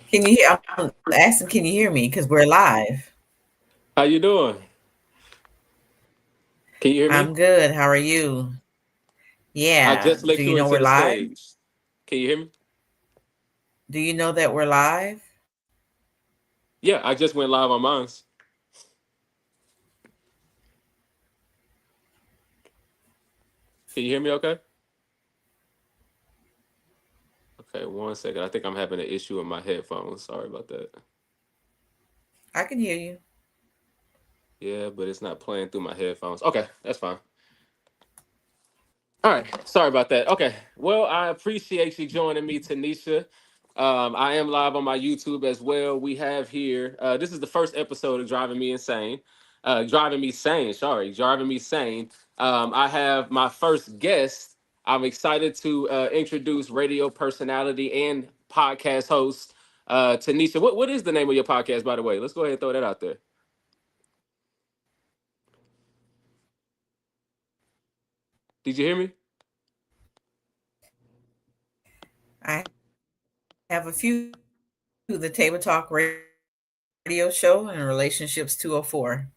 Can you hear? I'm asking, can you hear me? Because we're live. How you doing? Can you hear me? I'm good. How are you? I Yeah. just Do let you you know into we're the live? stage. Can you hear me? Do you know that we're live? Yeah, I just went live on mine. Can you hear me okay? Okay, 1 second. I think I'm having an issue with my headphones. Sorry about that. I can hear you. Yeah, but it's not playing through my headphones. Okay, that's fine. All right. Sorry about that. Okay. Well, I appreciate you joining me, Tanisha. I am live on my YouTube as well. We have here, this is the first episode of Driving Me Insane. Driving Me Sane, sorry, Driving Me Sane. I have my first guest. I'm excited to introduce radio personality and podcast host, Tanisha. What is the name of your podcast, by the way? Let's go ahead and throw that out there. Did you hear me? I have a few. The Table Talk radio show and Relationships 204.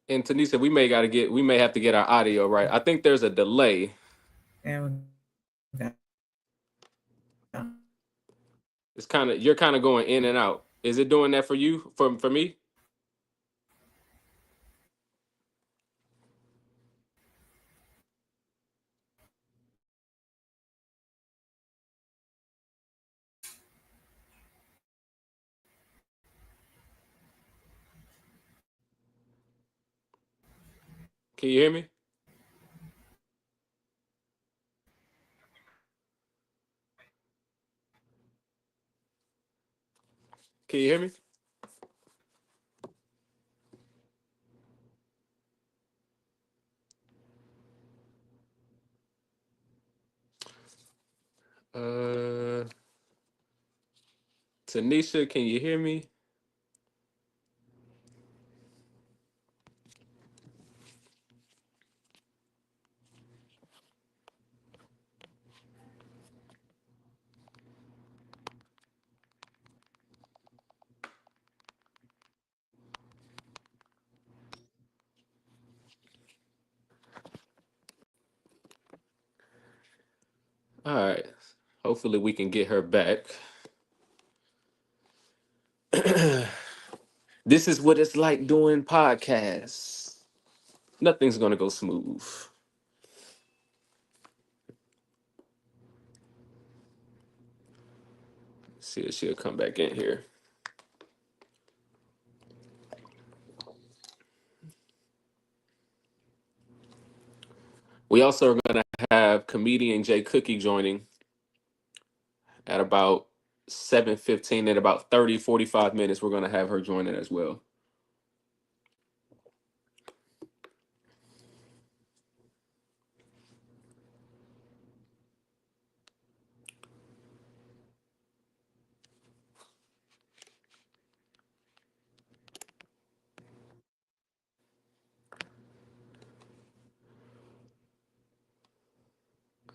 And Tanisha, we may have to get our audio right. I think there's a delay. There we go. You're kind of going in and out. Is it doing that for you? For me? Can you hear me? Can you hear me? Uh, Tanisha, can you hear me? All right. Hopefully we can get her back. This is what it's like doing podcasts. Nothing's gonna go smooth. See if she'll come back in here. We also are gonna have comedian Jay Cookie joining at about 7:15. In about 30-45 minutes, we're gonna have her joining as well.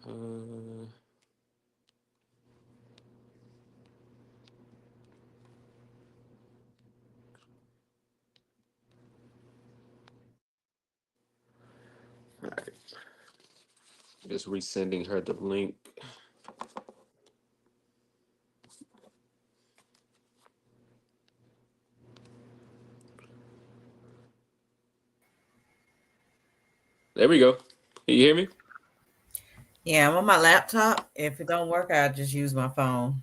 Uh, all right. Just resending her the link. There we go. Can you hear me? Yeah, I'm on my laptop. If it don't work, I'll just use my phone,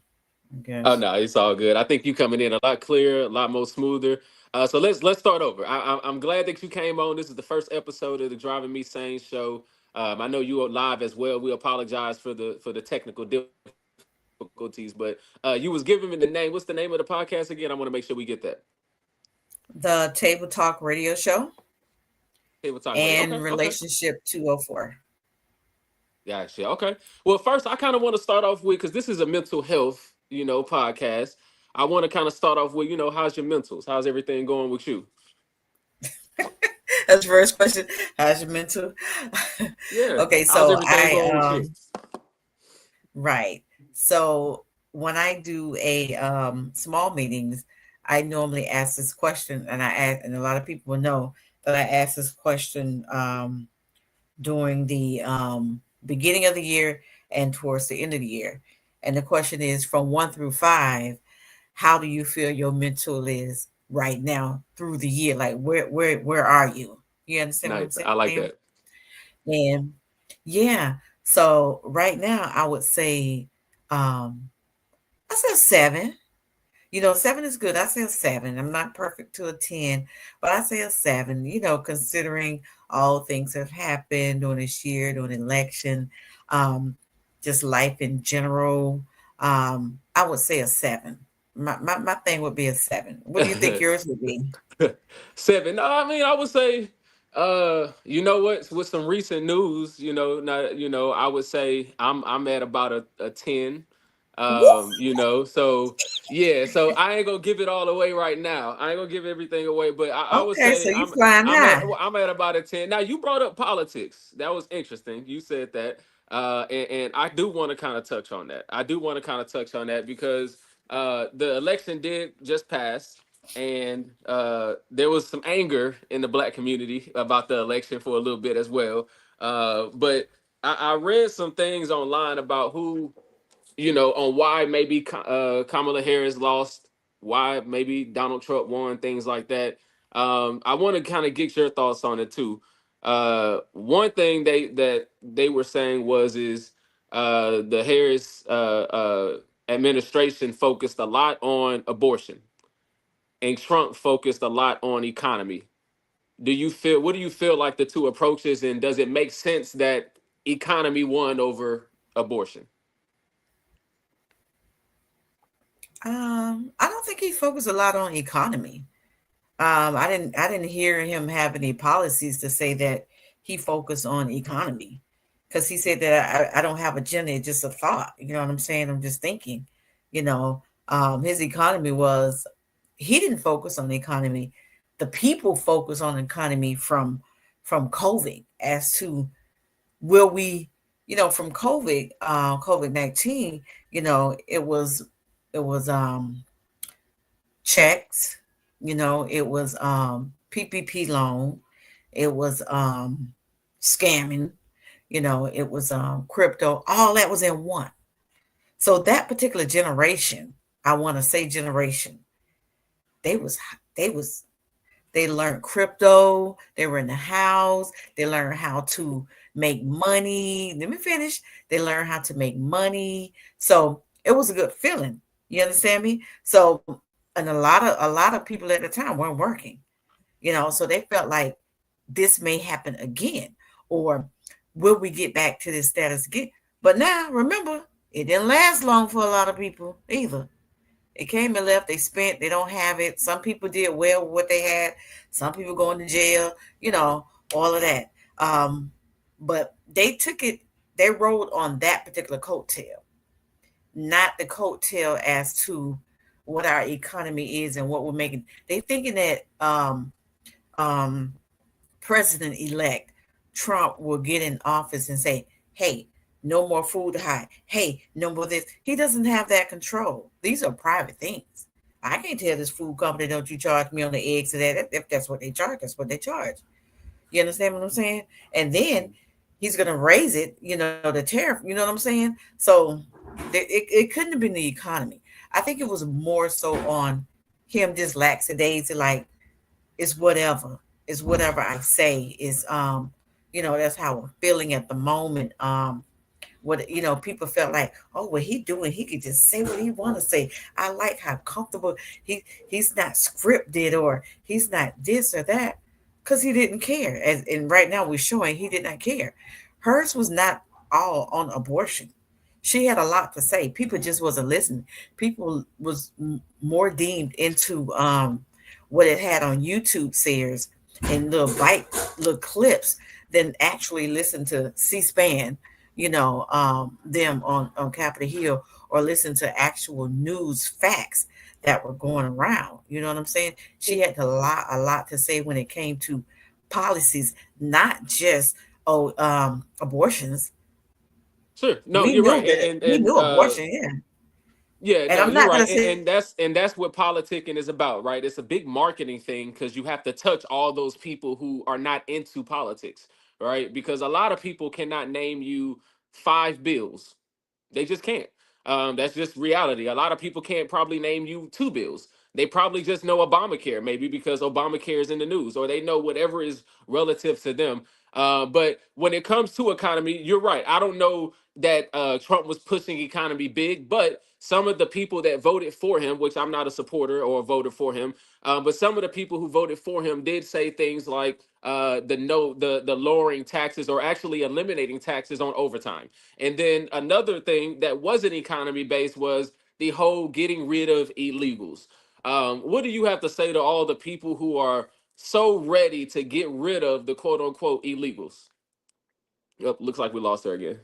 I Oh guess. no, it's all good. I think you coming in a lot clearer, a lot more smoother. So let's start over. I'm glad that you came on. This is the first episode of the Driving Me Sane show. I know you are live as well. We apologize for the technical difficulties, but you was giving me the name. What's the name of the podcast again? I want to make sure we get that. The Table Talk radio show Table Talk Radio. and Okay, okay. Relationship 204. Gotcha. Okay. Well, first, I kind of want to start off with because this is a mental health, podcast. I want to kind of start off with, how's your mentals? How's everything going with you? That's the first question. How's your mental? Yeah. Okay, How's so everything going with you? Right. So when I do a small meetings, I normally ask this question, and I ask, and a lot of people will know that I ask this question during the beginning of the year and towards the end of the year. And the question is, from 1 through 5, how do you feel your mental is right now through the year? Like where are you? You understand what I'm Nice. I saying? like that. And yeah, so right now I would say um I said 7. You know, 7 is good. I say a 7. I'm not perfect to a 10, but I say a 7, considering all things that have happened during this year, during the election, um, just life in general. I would say a 7. My thing would be a 7. What do you think yours would be? 7. No, I mean, I would say, you know what? With some recent news, not, I would say I'm at about a 10. Woo! So yeah, so I ain't gonna give it all away right now. I ain't gonna give everything away, but I would Okay, so say you flying high. I'm at about a 10. Now you brought up politics. That was interesting. You said that. And I do want to kind of touch on that. I do want to kind of touch on that because the election did just pass, and there was some anger in the black community about the election for a little bit as well. But I read some things online about who, on why maybe Kamala Harris lost, why maybe Donald Trump won, things like that. I want to kind of get your thoughts on it too. One thing they were saying is the Harris administration focused a lot on abortion, and Trump focused a lot on economy. What do you feel like the two approaches, and does it make sense that economy won over abortion? I don't think he focused a lot on economy. I didn't hear him have any policies to say that he focused on economy, because he said that I don't have agenda, it's just a thought. You know what I'm saying? I'm just thinking. You know, his economy was he didn't focus on the economy. The people focus on the economy from COVID as to will we, from COVID-19. It was checks, it was PPP loan, it was scamming, it was crypto, all that was in one. So that particular generation, I want to say generation, they was they was they learned crypto, they were in the house, they learned how to make money. Let me finish. They learned how to make money. So it was a good feeling. You understand me? So, and a lot of people at the time weren't working, so they felt like this may happen again, or will we get back to this status again? But now remember, it didn't last long for a lot of people either. It came and left. They spent. They don't have it. Some people did well with what they had. Some people going to jail. You know, all of that. But they took it. They rode on that particular coattail, not the coattail as to what our economy is and what we're making. They thinking that um, President elect Trump will get in office and say, hey, no more food high. Hey, no more this. He doesn't have that control. These are private things. I can't tell this food company, don't you charge me on the eggs and that. If that's what they charge, that's what they charge. You understand what I'm saying? And then he's going to raise it, the tariff, you know what I'm saying? So it couldn't have been the economy. I think it was more so on him just lackadaisy, like, it's whatever. It's whatever I say. That's how I'm feeling at the moment. What people felt like, oh, what he doing, he could just say what he want to say. I like how comfortable he's not scripted, or he's not this or that, because he didn't care. And right now we're showing he did not care. Hers was not all on abortion. She had a lot to say. People just wasn't listening. People was more deemed into what it had on YouTube series and little clips than actually listen to C-SPAN, them on Capitol Hill, or listen to actual news facts that were going around. You know what I'm saying? She had a lot to say when it came to policies, not just abortions. Sure. No, We you're knew right. that we knew abortion, yeah. Yeah, And no, I'm you're not right, gonna say and that's what politicking is about, right? It's a big marketing thing because you have to touch all those people who are not into politics, right? Because a lot of people cannot name you five bills. They just can't. That's just reality. A lot of people can't probably name you two bills. They probably just know Obamacare, maybe because Obamacare is in the news, or they know whatever is relative to them. But when it comes to economy, you're right. I don't know that Trump was pushing economy big, but some of the people that voted for him, which I'm not a supporter or a voter for him, but some of the people who voted for him did say things like the lowering taxes or actually eliminating taxes on overtime. And then another thing that wasn't economy based was the whole getting rid of illegals. What do you have to say to all the people who are so ready to get rid of the quote unquote illegals? Yep, looks like we lost her again.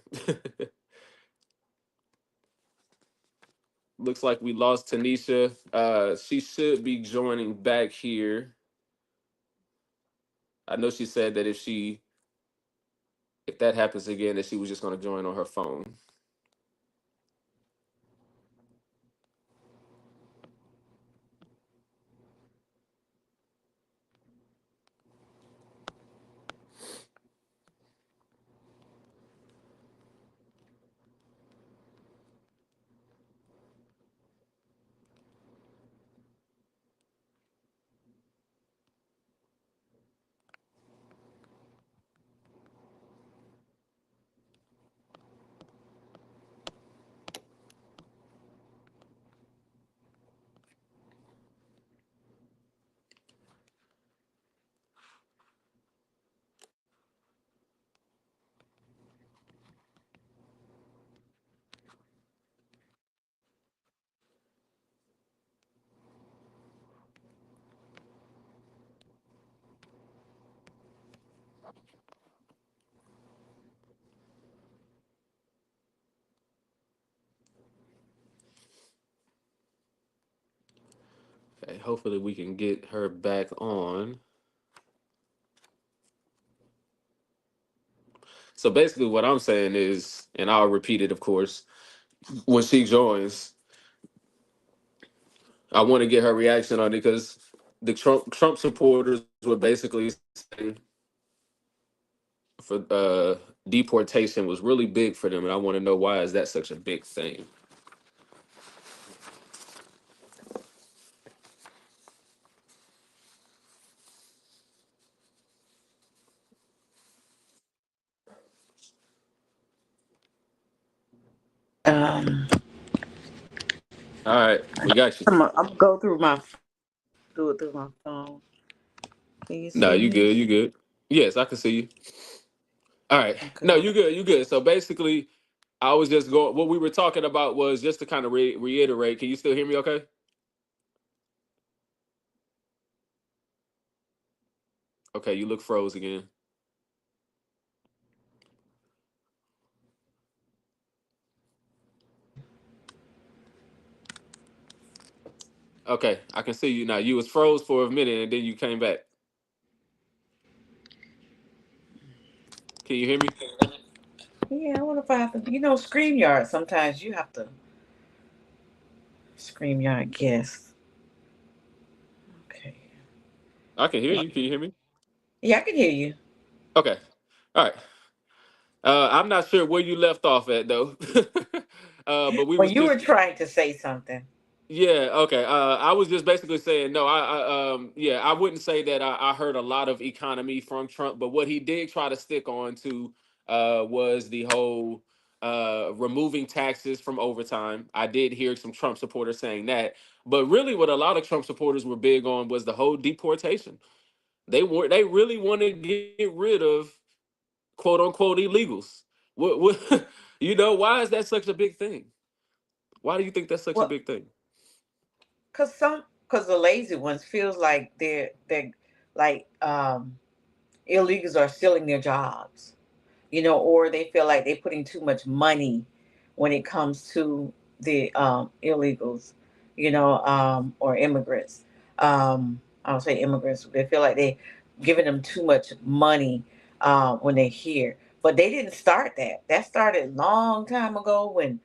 Looks like we lost Tanisha. She should be joining back here. I know she said that if that happens again, that she was just going to join on her phone. Okay, hopefully we can get her back on. So basically, what I'm saying is, and I'll repeat it, of course, when she joins, I want to get her reaction on it because the Trump supporters were basically saying for deportation was really big for them, and I want to know why is that such a big thing. um All right, we got you. I'm gonna go through my do it through my phone. Can you No, see you me? good. You good. Yes, I can see you. All right. Okay. No, you good. You good. So basically, I was just going. What we were talking about was just to kind of reiterate. Can you still hear me? Okay. Okay. You look froze again. Okay, I can see you now. You was froze for a minute and then you came back. Can you hear me? Yeah, I wonder if I have to, StreamYard. Sometimes you have to StreamYard guess. Okay. I can hear you. Can you hear me? Yeah, I can hear you. Okay. All right. I'm not sure where you left off at though. But we When was you were just trying to say something. yeah, okay. I was just basically saying no. Yeah, I wouldn't say that I heard a lot of economy from Trump, but what he did try to stick on to was the whole removing taxes from overtime. I did hear some Trump supporters saying that, but really, what a lot of Trump supporters were big on was the whole deportation. They really want to get rid of quote unquote illegals. What why is that such a big thing? Why do you think that's such a Well, big thing? because the lazy ones feels like they're like illegals are stealing their jobs, or they feel like they're putting too much money when it comes to the illegals, or immigrants. I would say immigrants. They feel like they giving them too much money when they're here. But they didn't start that. That started long time ago when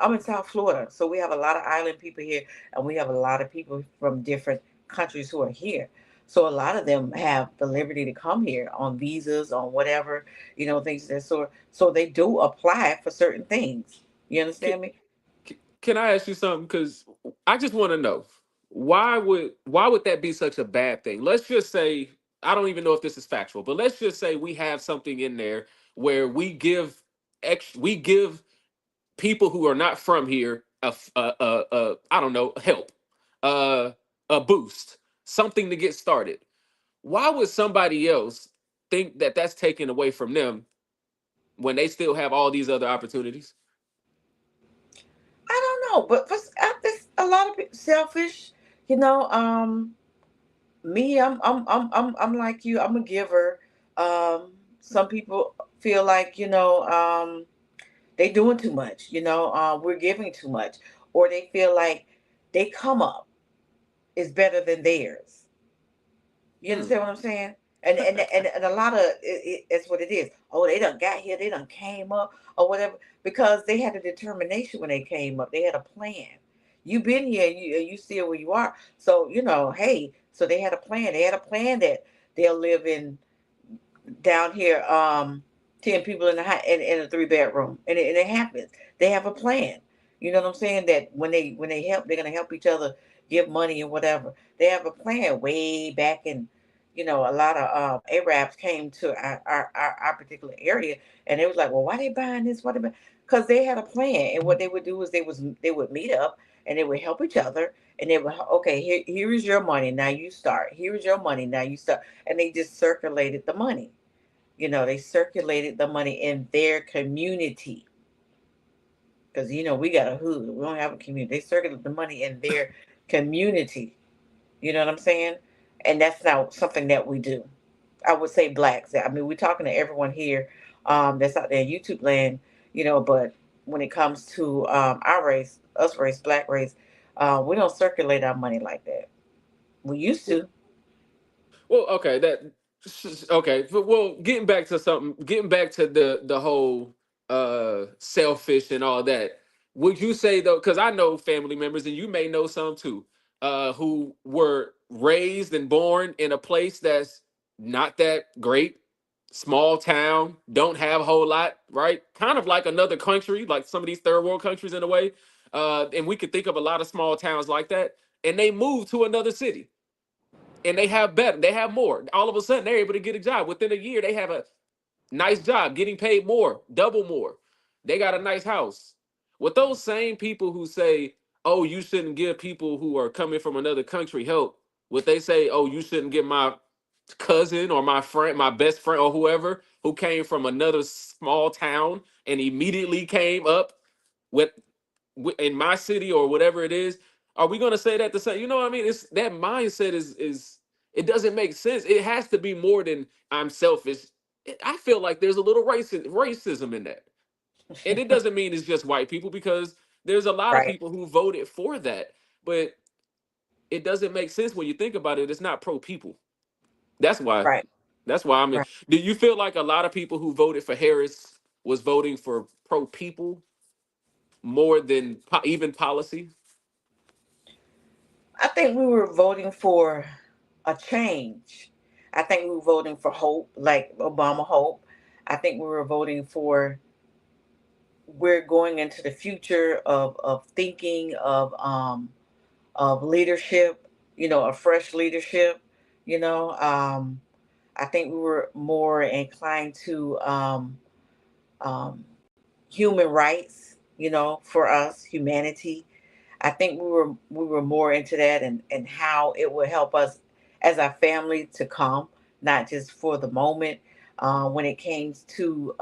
I'm in South Florida, so we have a lot of island people here, and we have a lot of people from different countries who are here. So a lot of them have the liberty to come here on visas, on whatever, things of that sort. So they do apply for certain things. You Can, understand me? can I ask you something? Because I just want to know why would that be such a bad thing? Let's just say I don't even know if this is factual, but let's just say we have something in there where we give people who are not from here I don't know, help, uh, a boost, something to get started. Why would somebody else think that that's taken away from them when they still have all these other opportunities? I don't know, but there's a lot of people selfish. You know, me, I'm like you. I'm a giver. Some people feel like they doing too much. We're giving too much, or they feel like they come up is better than theirs. You Hmm. understand what I'm saying? And a lot of it's what it is. Oh, they done got here. They done came up or whatever because they had a determination when they came up. They had a plan. You been here. You still where you are. So hey. So they had a plan. They had a plan that they'll live in down here 10 people in in a three-bedroom, and it happens. They have a plan. You know what I'm saying? That when they help, they're gonna help each other, give money and whatever. They have a plan way back in. A lot of Arabs came to our particular area, and they was like, well, why they buying this, what they, because they had a plan. And what they would do is they would meet up, and they would help each other, and they would, okay, here is your money, now you start, here is your money, now you start. And they just circulated the money. They circulated the money in their community because we got a hood. We don't have a community. They circulated the money in their community. You know what I'm saying? And that's not something that we do. I would say blacks. I mean, we're talking to everyone here that's out there in YouTube land. But when it comes to our race, us race, black race, we don't circulate our money like that. We used to. Well, okay, okay. Well, getting back to the whole selfish and all that. Would you say though, because I know family members, and you may know some too, who were raised and born in a place that's not that great, small town, don't have a whole lot, right? Kind of like another country, like some of these third world countries in a way. And we could think of a lot of small towns like that, and they move to another city and they have more. All of a sudden, they're able to get a job. Within a year, they have a nice job, getting paid more, double more. They got a nice house. With those same people who say, oh, you shouldn't give people who are coming from another country help, would they say, oh, you shouldn't give my cousin or my friend, my best friend, or whoever who came from another small town and immediately came up with in my city or whatever it is, are we going to say that the same? You know what I mean? It's that mindset is it doesn't make sense. It has to be more than I'm selfish. I feel like there's a little racism in that, and it doesn't mean it's just white people because there's a lot of Right, people who voted for that, but it doesn't make sense when you think about it. It's not pro people. That's why. right, That's why. I mean, right. do you feel like a lot of people who voted for Harris was voting for pro people more than even policy? I think we were voting for a change. I think we were voting for hope, like Obama hope. I think we were voting for we're going into the future of thinking of leadership, a fresh leadership. You know, I think we were more inclined to um, human rights. For us, humanity. I think we were more into that and how it would help us as our family to come, not just for the moment. When it came to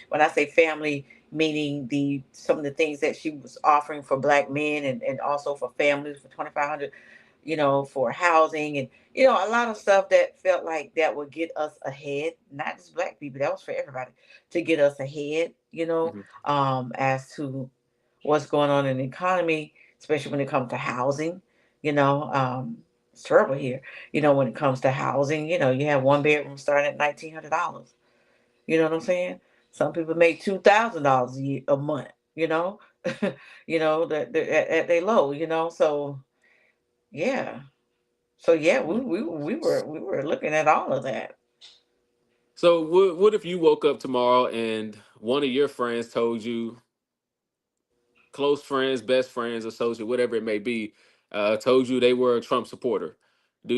when I say family, meaning the some of the things that she was offering for black men and also for families for 2,500, for housing and a lot of stuff that felt like that would get us ahead, not just black people, that was for everybody to get us ahead, Mhm. as to what's going on in the economy, especially when it comes to housing, you know. It's terrible here. When it comes to housing, you have one bedroom starting at $1,900. You know what I'm saying? Some people make $2,000 a month. You know, that at they low. So yeah, so we were looking at all of that. So what if you woke up tomorrow and one of your friends told you, close friends, best friends, associate, whatever it may be, told you they were a Trump supporter? Do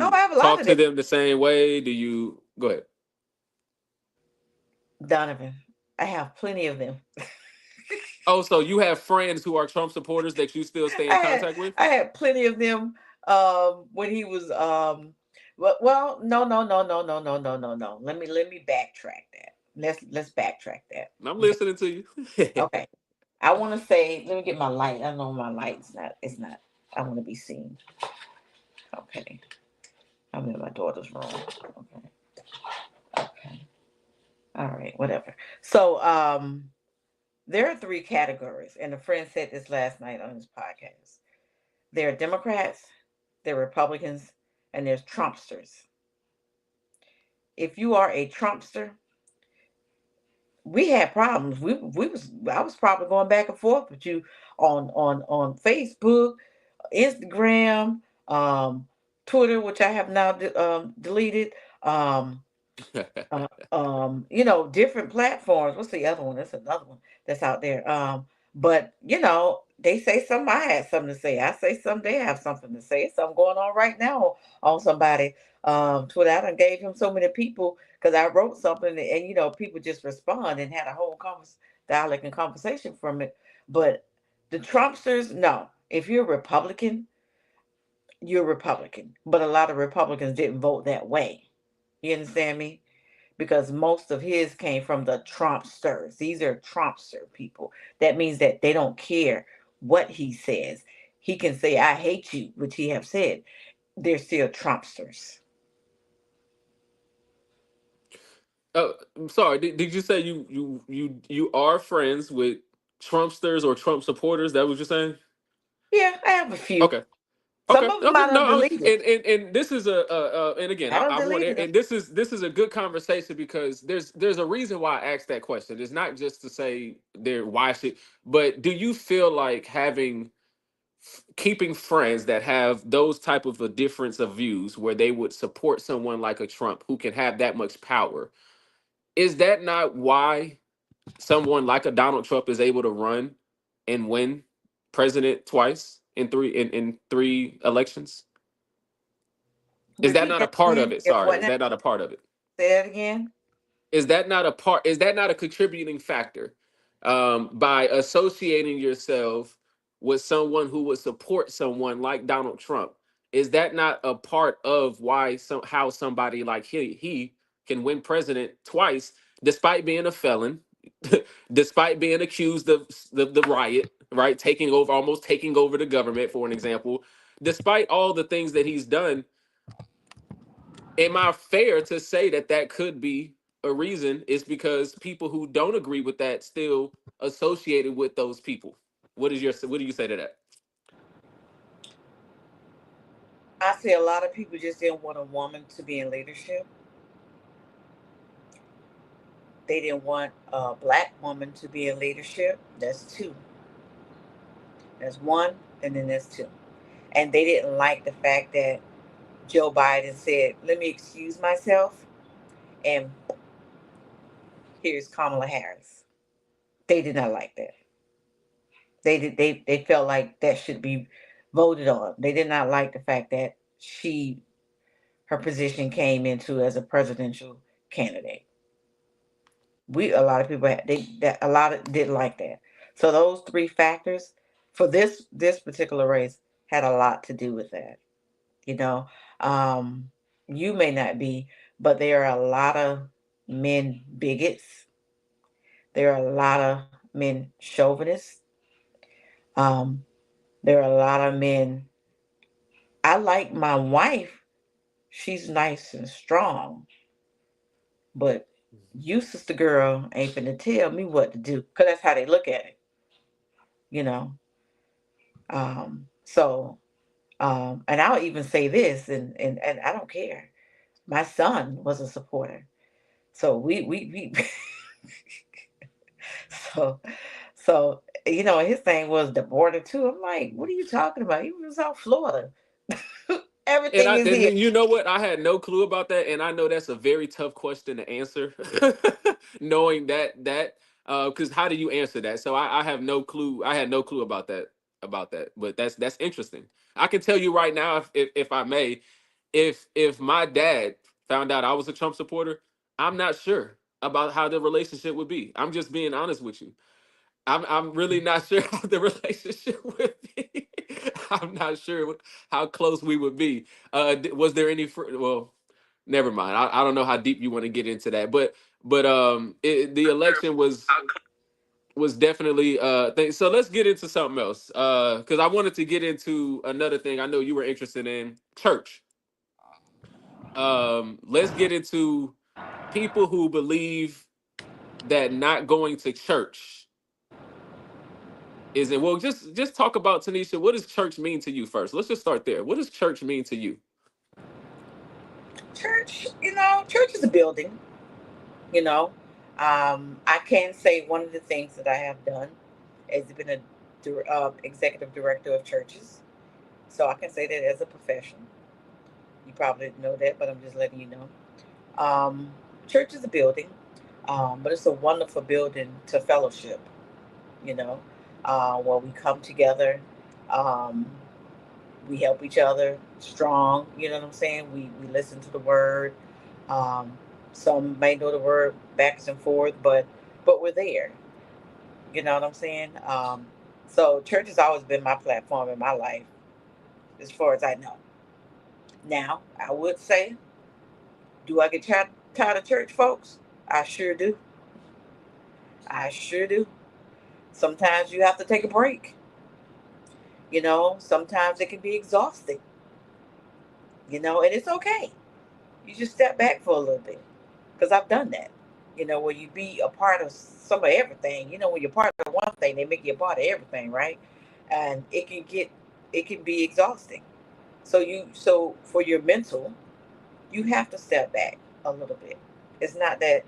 Oh, you I have a lot talk of to them, them the same way? Do you go ahead? Donovan. I have plenty of them. Oh, so you have friends who are Trump supporters that you still stay I in had contact with? I had plenty of them when he was well, no. Let me backtrack that. Let's backtrack that. I'm Okay. listening to you. Okay. I want to say, let me get my light. I know my light's not. It's not. I want to be seen. Okay. I'm in my daughter's room. Okay. Okay. All right. Whatever. So there are three categories, and a friend said this last night on his podcast. There are Democrats, there are Republicans, and there's Trumpsters. If you are a Trumpster, we had problems. We was I was probably going back and forth with you on Facebook, Instagram, Twitter, which I have now deleted. Um, different platforms. What's the other one? That's another one that's out there. But they say something. I had something to say. I say something. They have something to say. Something going on right now on somebody. Twitter. I done gave him so many people because I wrote something, and people just respond and had a whole dialogue and conversation from it. But the Trumpsters, no. If you're a Republican, you're a Republican. But a lot of Republicans didn't vote that way. You understand me? Because most of his came from the Trumpsters. These are Trumpster people. That means that they don't care what he says. He can say, I hate you, which he have said. They're still Trumpsters. I'm sorry. Did you say you are friends with Trumpsters or Trump supporters? That what you're saying? Yeah, I have a few. Okay. Some Okay. of them Okay. I don't No. delete it. And this is and again I don't I want deleted them. and this is a good conversation because there's a reason why I asked that question. It's not just to say there why should, but do you feel like having keeping friends that have those type of a difference of views where they would support someone like a Trump who can have that much power? Is that not why someone like a Donald Trump is able to run and win president twice in three elections? Is that Repeat not a that part of again. it? If Sorry, what is now? that not a part of it? Say that again. Is that not a part? Is that not a contributing factor by associating yourself with someone who would support someone like Donald Trump? Is that not a part of why how somebody like he can win president twice despite being a felon, despite being accused of the riot, right, taking over, almost taking over the government, for an example, despite all the things that he's done? Am I fair to say that that could be a reason? Is because people who don't agree with that still associated with those people? What do you say to that? I see a lot of people just didn't want a woman to be in leadership. They didn't want a black woman to be in leadership. That's two. That's one, and then there's two. And they didn't like the fact that Joe Biden said, "Let me excuse myself," and here's Kamala Harris. They did not like that. They felt like that should be voted on. They did not like the fact that her position came into as a presidential candidate. A lot of people they that a lot of didn't like that. So those three factors for this particular race had a lot to do with that. You know, um, you may not be, but there are a lot of men bigots. There are a lot of men chauvinists. Um, there are a lot of men. I like my wife. She's nice and strong, but you, sister girl, ain't finna tell me what to do. Cause that's how they look at it. You know. So And I'll even say this, and I don't care. My son was a supporter. So we so so his thing was the border too. I'm like, what are you talking about? He was out Florida. Everything is And here. you know what? I had no clue about that, and I know that's a very tough question to answer, knowing that because how do you answer that? So I have no clue. I had no clue about that. But that's interesting. I can tell you right now, if I may, if my dad found out I was a Trump supporter, I'm not sure about how the relationship would be. I'm just being honest with you. I'm really not sure how the relationship would be. I'm not sure how close we would be. Was there any? Well, never mind. I don't know how deep you want to get into that, the election was definitely thing. So let's get into something else. Because I wanted to get into another thing. I know you were interested in church. Let's get into people who believe that not going to church is it. Well, just talk about, Tanisha. What does church mean to you first? Let's just start there. What does church mean to you? Church, church is a building. You know, I can say one of the things that I have done is been a executive director of churches, so I can say that as a profession. You probably didn't know that, but I'm just letting you know. Church is a building, but it's a wonderful building to fellowship. You know, where we come together, um, we help each other strong. You know what I'm saying? We listen to the word. Um, some may know the word backwards and forth, but we're there. You know what I'm saying? So church has always been my platform in my life, as far as I know. Now, I would say, do I get tired of church, folks? I sure do. I sure do. Sometimes you have to take a break. Sometimes it can be exhausting. And it's okay. You just step back for a little bit, because I've done that. Where you be a part of some of everything. When you're part of one thing, they make you a part of everything, right? And it can be exhausting. So for your mental, you have to step back a little bit. It's not that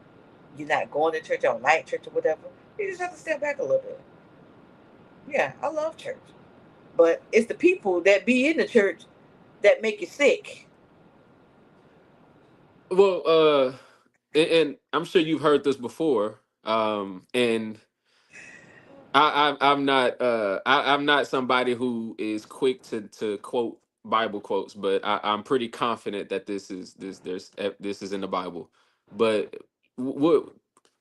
you're not going to church or like church or whatever. You just have to step back a little bit. Yeah, I love church, but it's the people that be in the church that make you sick. Well, and I'm sure you've heard this before. And I'm not I'm not somebody who is quick to quote Bible quotes, but I'm pretty confident that this is in the Bible. But what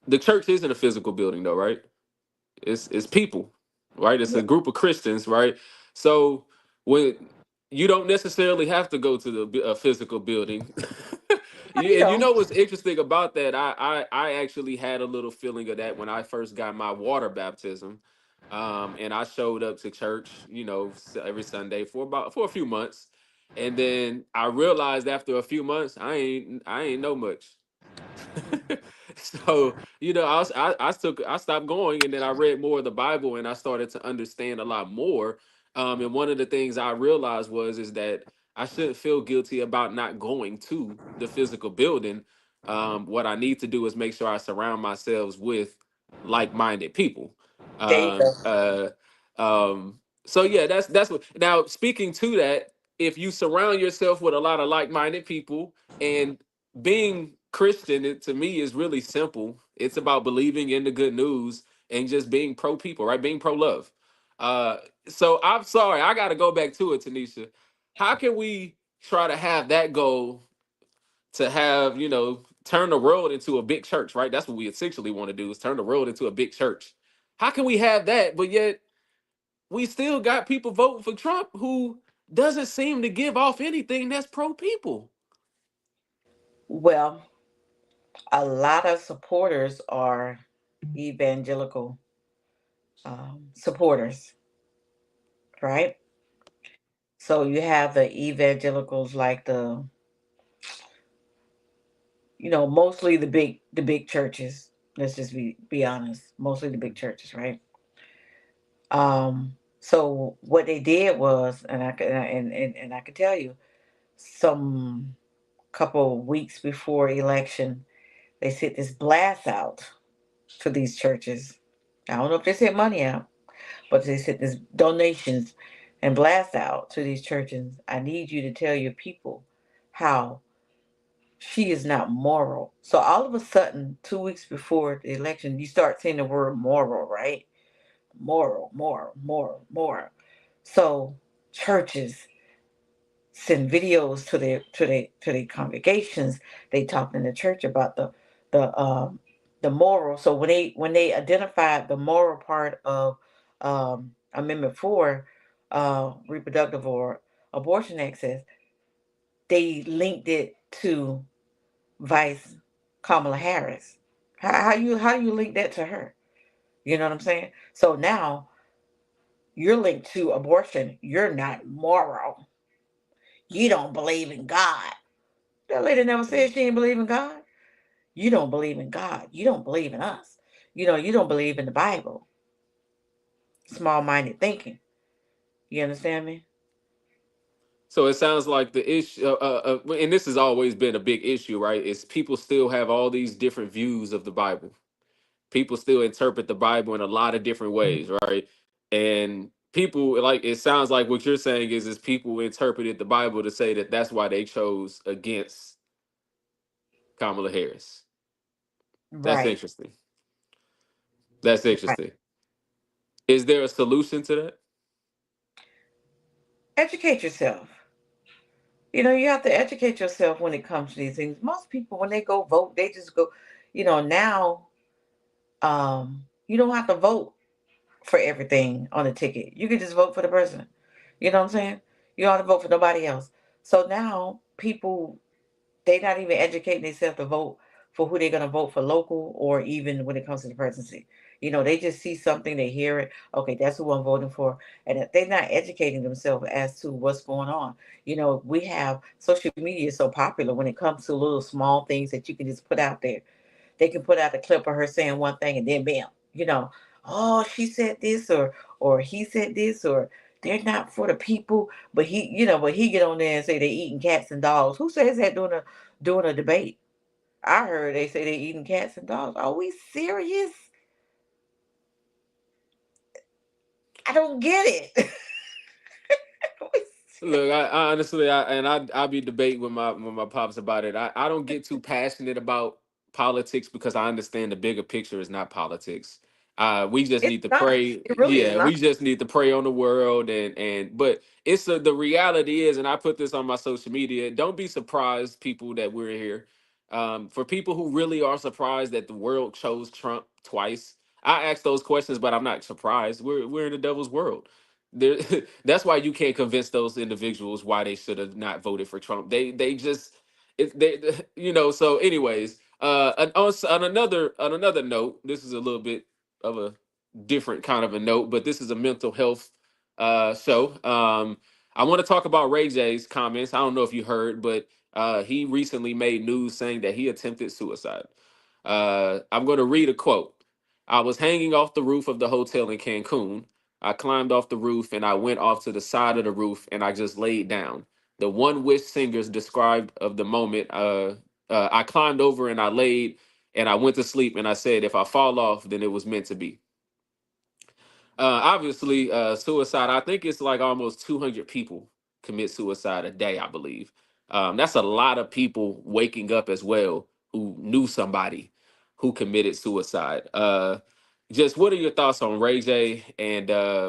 the church isn't a physical building, though, right? It's people, right? It's Yeah, a group of Christians, right? So when you don't necessarily have to go to a physical building. you And you know. know what's interesting about that? I actually had a little feeling of that when I first got my water baptism. And I showed up to church, every Sunday for a few months. And then I realized after a few months, I ain't know much. So I stopped going, and then I read more of the Bible, and I started to understand a lot more. And one of the things I realized is that I shouldn't feel guilty about not going to the physical building. What I need to do is make sure I surround myself with like-minded people. There you go. Um, uh, so yeah, that's what. Now, speaking to that, if you surround yourself with a lot of like-minded people, and being Christian, to me, is really simple. It's about believing in the good news and just being pro people, right? Being pro love. Uh, so I'm sorry, I got to go back to it, Tanisha. How can we try to have that goal to have, turn the world into a big church, right? That's what we essentially want to do, is turn the world into a big church. How can we have that, but yet we still got people voting for Trump who doesn't seem to give off anything that's pro people? Well, a lot of supporters are evangelical supporters, right? So you have the evangelicals, like mostly the big churches. Let's just be honest, mostly the big churches, right? So what they did was, and I can and I can tell you, some couple of weeks before election, they sent this blast out to these churches. I don't know if they sent money out, but they sent this donations and blast out to these churches. I need you to tell your people how she is not moral. So all of a sudden, 2 weeks before the election, you start saying the word moral, right? Moral, moral, moral, moral. So churches send videos to their congregations. They talk in the church about the moral. So when they identified the moral part of Amendment 4, reproductive or abortion access, they linked it to Vice Kamala Harris. How you link that to her? You know what I'm saying? So now you're linked to abortion. You're not moral. You don't believe in God. That lady never said she didn't believe in God. You don't believe in God. You don't believe in us. You don't believe in the Bible. Small minded thinking. You understand me? So it sounds like the issue, and this has always been a big issue, right? Is people still have all these different views of the Bible. People still interpret the Bible in a lot of different ways, right? And people, like, it sounds like what you're saying is people interpreted the Bible to say that that's why they chose against Kamala Harris. That's Right. interesting. That's Right. interesting. Is there a solution to that? Educate yourself. You have to educate yourself when it comes to these things. Most people, when they go vote, they just go, now, you don't have to vote for everything on the ticket. You can just vote for the president. You know what I'm saying? You don't have to vote for nobody else. So now people, they not even educating themselves to vote for who they're gonna vote for local or even when it comes to the presidency. They just see something, they hear it. Okay, that's who I'm voting for, and if they're not educating themselves as to what's going on. We have social media so popular when it comes to little small things that you can just put out there. They can put out a clip of her saying one thing and then bam, oh, she said this or he said this or they're not for the people, but he get on there and say they eating cats and dogs. Who says that during a debate? I heard they say they eating cats and dogs. Are we serious? I don't get it. Are we Look, I honestly, I be debating with my pops about it. I don't get too passionate about politics because I understand the bigger picture is not politics. We just It's need to not. pray. It really is Yeah, not. we just need to pray on the world but the reality is, and I put this on my social media. Don't be surprised, people, that we're here. For people who really are surprised that the world chose Trump twice, I ask those questions, but I'm not surprised. We're in the devil's world. There, that's why you can't convince those individuals why they should have not voted for Trump. They just So, anyways, on another note, this is a little bit of a different kind of a note, but this is a mental health show. I want to talk about Ray J's comments. I don't know if you heard, but he recently made news saying that he attempted suicide. I'm going to read a quote. I was hanging off the roof of the hotel in Cancun. I climbed off the roof and I went off to the side of the roof and I just laid down. The One Wish singers described of the moment. I climbed over and I laid and I went to sleep and I said, if I fall off, then it was meant to be. Obviously, suicide. I think it's like almost 200 people commit suicide a day. I believe that's a lot of people waking up as well who knew somebody who committed suicide. Just what are your thoughts on Ray J, and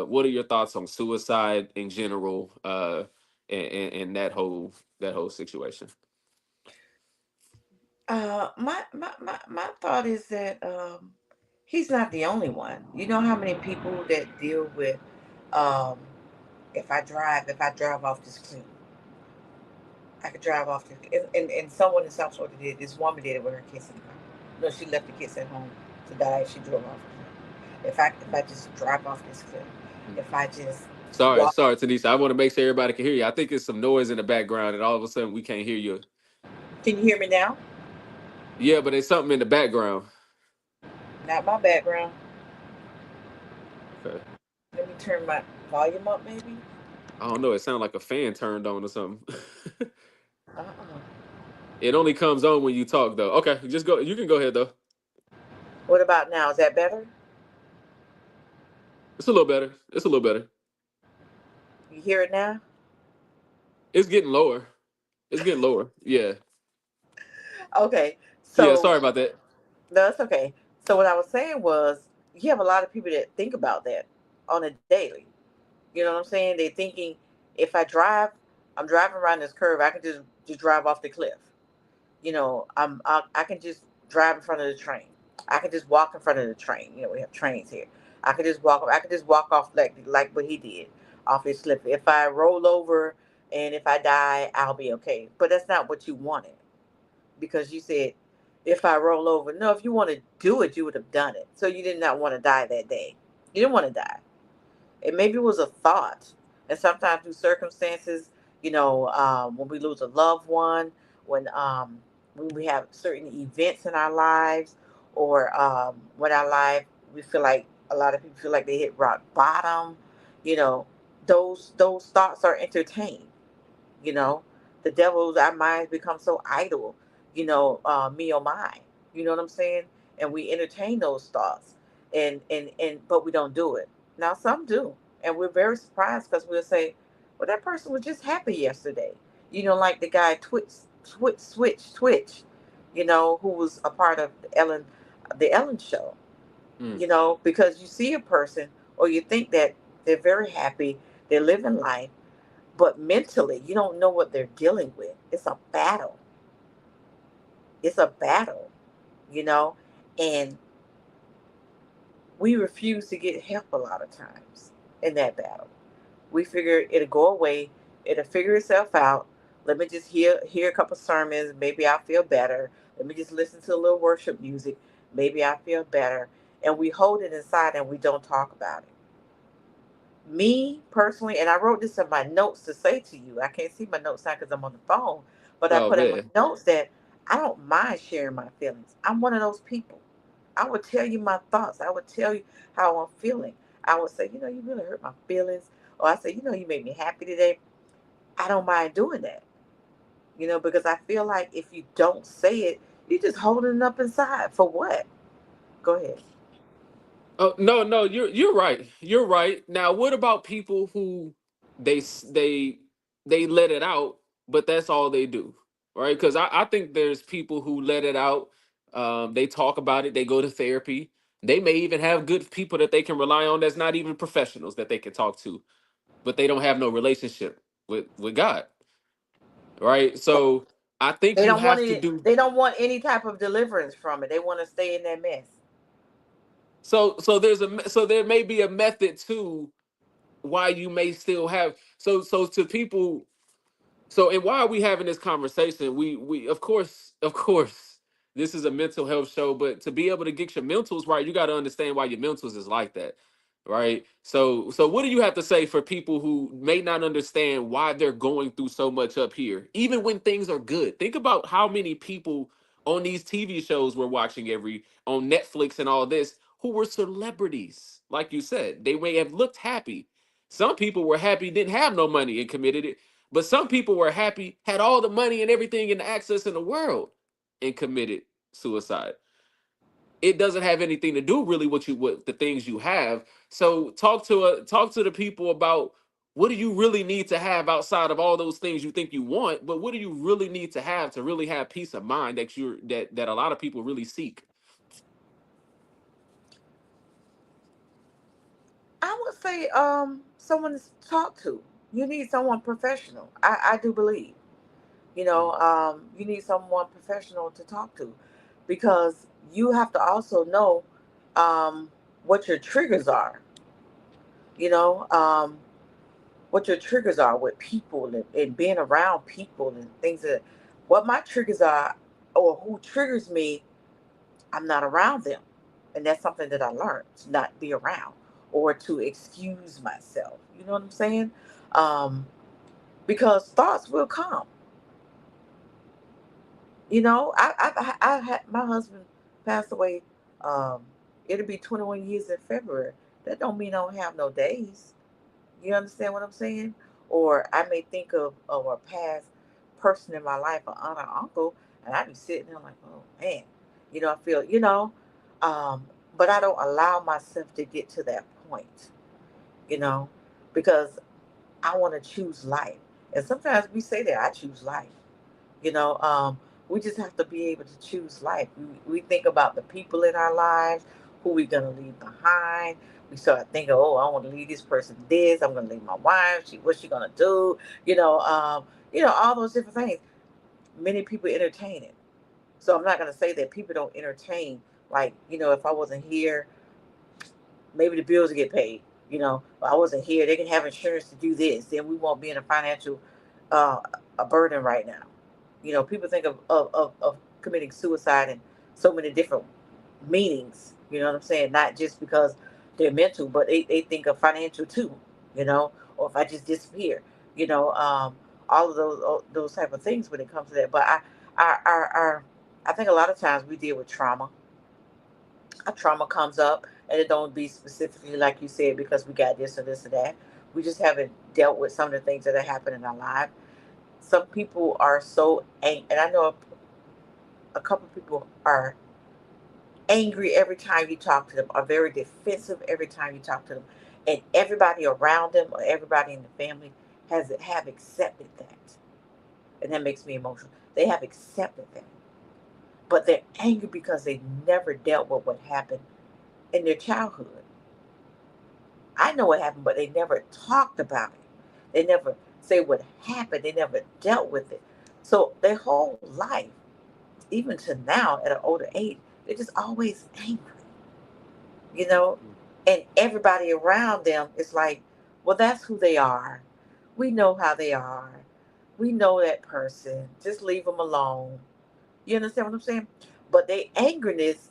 what are your thoughts on suicide in general, and that whole situation? My thought is that he's not the only one. You know how many people that deal with um, if I drive off this cliff, I could drive off this, and someone in South Florida did. This woman did it with her kids in the car. No, she left the kids at home to die. She drove off the cliff. If I just drive off this cliff, if I just Sorry, walk, sorry, Tanisha. I want to make sure everybody can hear you. I think it's some noise in the background, and all of a sudden we can't hear you. can you hear me now? Yeah, but it's something in the background. Not my background. Okay. Let me turn my Volume up, maybe. I don't know. It sounded like a fan turned on or something. Uh-uh. It only comes on when you talk, though. Okay, just go. You can go ahead though. What about now? Is that better? It's a little better. It's a little better. You hear it now? It's getting lower. It's getting lower. Yeah. Okay. Yeah. So Sorry about that. no, that's okay. So what I was saying was, you have a lot of people that think about that on a daily. You know what I'm saying? They're thinking, if I drive, I'm driving around this curve, I can just drive off the cliff. I can just drive in front of the train. I can just walk in front of the train. We have trains here. I can just walk. I can just walk off like what he did, off his slip. If I roll over and if I die, I'll be okay. But that's not what you wanted, because you said, if I roll over. No, if you want to do it, you would have done it. So you did not want to die that day. You didn't want to die. It maybe was a thought. And sometimes through circumstances, when we lose a loved one, when um, when we have certain events in our lives, or when our life, we feel like, a lot of people feel like they hit rock bottom. You know, those thoughts are entertained. you know the devil's, our minds become so idle. Me or mine. You know what I'm saying? And we entertain those thoughts, and but we don't do it. Now some do, and we're very surprised, because we'll say, well, that person was just happy yesterday. Like the guy Twitch, who was a part of the Ellen show. Mm. Because you see a person, or you think that they're very happy, they're living life, but mentally, you don't know what they're dealing with. It's a battle. It's a battle, you know, and we refuse to get help a lot of times in that battle. We figure it'll go away, it'll figure itself out. Let me just hear a couple sermons, maybe I'll feel better. Let me just listen to a little worship music, maybe I'll feel better. And we hold it inside and we don't talk about it. Me personally, and I wrote this in my notes to say to you. I can't see my notes now because I'm on the phone, but I Oh put in my man. notes that I don't mind sharing my feelings. I'm one of those people. I would tell you my thoughts. I would tell you how I'm feeling. I would say, you really hurt my feelings. Or I say, you made me happy today. I don't mind doing that, because I feel like if you don't say it, you're just holding it up inside. For what? Go ahead. Oh no, no, you're right. You're right. Now, what about people who they s- they let it out, but that's all they do, right? Because I think there's people who let it out. They talk about it. They go to therapy. They may even have good people that they can rely on. That's not even professionals that they can talk to, but they don't have no relationship with God, right? So I think They you don't want have to it. do They don't want any type of deliverance from it. They want to stay in that mess. so. So there may be a method too why you may still have so to people. So, and why are we having this conversation? We of course this is a mental health show, but to be able to get your mentals right, you got to understand why your mentals is like that, right? So what do you have to say for people who may not understand why they're going through so much up here, even when things are good? Think about how many people on these TV shows we're watching every on Netflix and all this who were celebrities, like you said. They may have looked happy. Some people were happy, didn't have no money, and committed it, but some people were happy, had all the money and everything and access in the world, and committed suicide. It doesn't have anything to do really with the things you have. So talk to the people about what do you really need to have outside of all those things you think you want, but what do you really need to really have peace of mind that a lot of people really seek. I would say someone to talk to. You need someone professional. I do believe. You need someone professional to talk to, because you have to also know um, what your triggers are. You know, what your triggers are with people, and being around people and things that. What my triggers are, or who triggers me, I'm not around them. And that's something that I learned, to not be around, or to excuse myself. You know what I'm saying? Um, because thoughts will come. I had my husband passed away. Um, it'll be 21 years in February. That don't mean I don't have no days. You understand what I'm saying? Or I may think of a past person in my life, an aunt or uncle, and I be sitting there like, oh man, I feel, but I don't allow myself to get to that point, you know, because I want to choose life. And sometimes we say that I choose life. You know, we just have to be able to choose life. We think about the people in our lives, who we're going to leave behind. We start thinking, oh, I want to leave this person this. I'm going to leave my wife. What's she going to do? All those different things. Many people entertain it. So I'm not going to say that people don't entertain. Like, if I wasn't here, maybe the bills will get paid. If I wasn't here, they can have insurance to do this. Then we won't be in a financial uh, a burden right now. People think of committing suicide in so many different meanings. You know what I'm saying? Not just because they're mental, but they think of financial too. Or if I just disappear, you know, um, all of those type of things when it comes to that. But I think a lot of times we deal with trauma. A trauma comes up, and it don't be specifically like you said because we got this or this or that. We just haven't dealt with some of the things that have happened in our life. Some people are so and I know a couple people are angry every time you talk to them, are very defensive every time you talk to them, and everybody around them or everybody in the family have accepted that, and that makes me emotional. They have accepted that, but they're angry because they never dealt with what happened in their childhood. I know what happened, but they never talked about it. They never say what happened. They never dealt with it. So their whole life, even to now at an older age, they're just always angry, you know? And everybody around them is like, well, that's who they are. We know how they are. We know that person. Just leave them alone. You understand what I'm saying? But they angriness,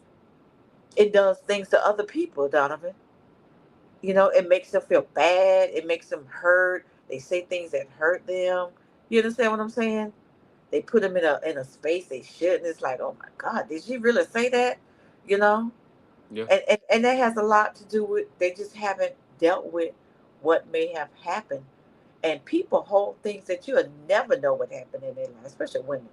it does things to other people, Donovan. It makes them feel bad. It makes them hurt. They say things that hurt them. You understand what I'm saying? They put them in a space they shouldn't. It's like, oh my God, did you really say that? You know, Yeah. and that has a lot to do with they just haven't dealt with what may have happened. And people hold things that you'll never know what happened in their life, especially women.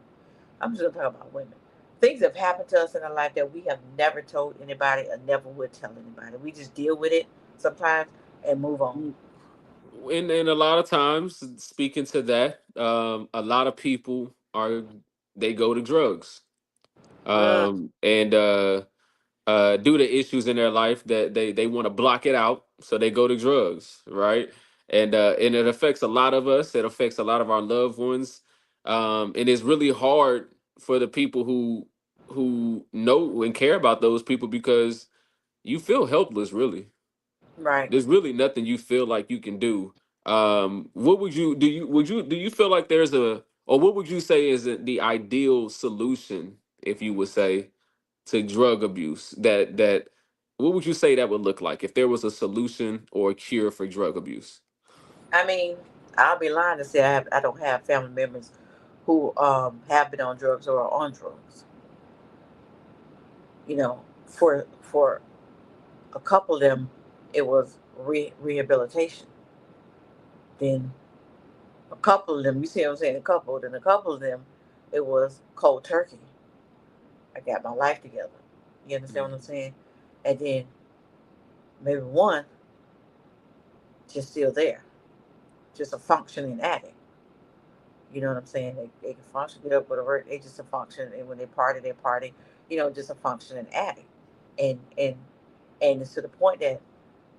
I'm just gonna talk about women. Things have happened to us in our life that we have never told anybody or never would tell anybody. We just deal with it sometimes and move on. And a lot of times, speaking to that, a lot of people are they go to drugs, Uh, and due to issues in their life that they want to block it out, so they go to drugs, right? And it affects a lot of us. It affects a lot of our loved ones, and it's really hard for the people who know and care about those people because you feel helpless, really. right. There's really nothing you feel like you can do. What would you feel like there's a or what would you say is the ideal solution, if you would say, to drug abuse? That what would you say that would look like if there was a solution or a cure for drug abuse? I mean, I'll be lying to say I don't have family members who have been on drugs or are on drugs. For a couple of them, it was rehabilitation. Then a couple of them, you see what I'm saying? Then a couple of them, it was cold turkey. I got my life together. You understand what I'm Mhm. saying? And then maybe one just still there, just a functioning addict. You know what I'm saying? They can function, get up, go to work. They just a function, and when they party, they party. Just a functioning addict. And it's to the point that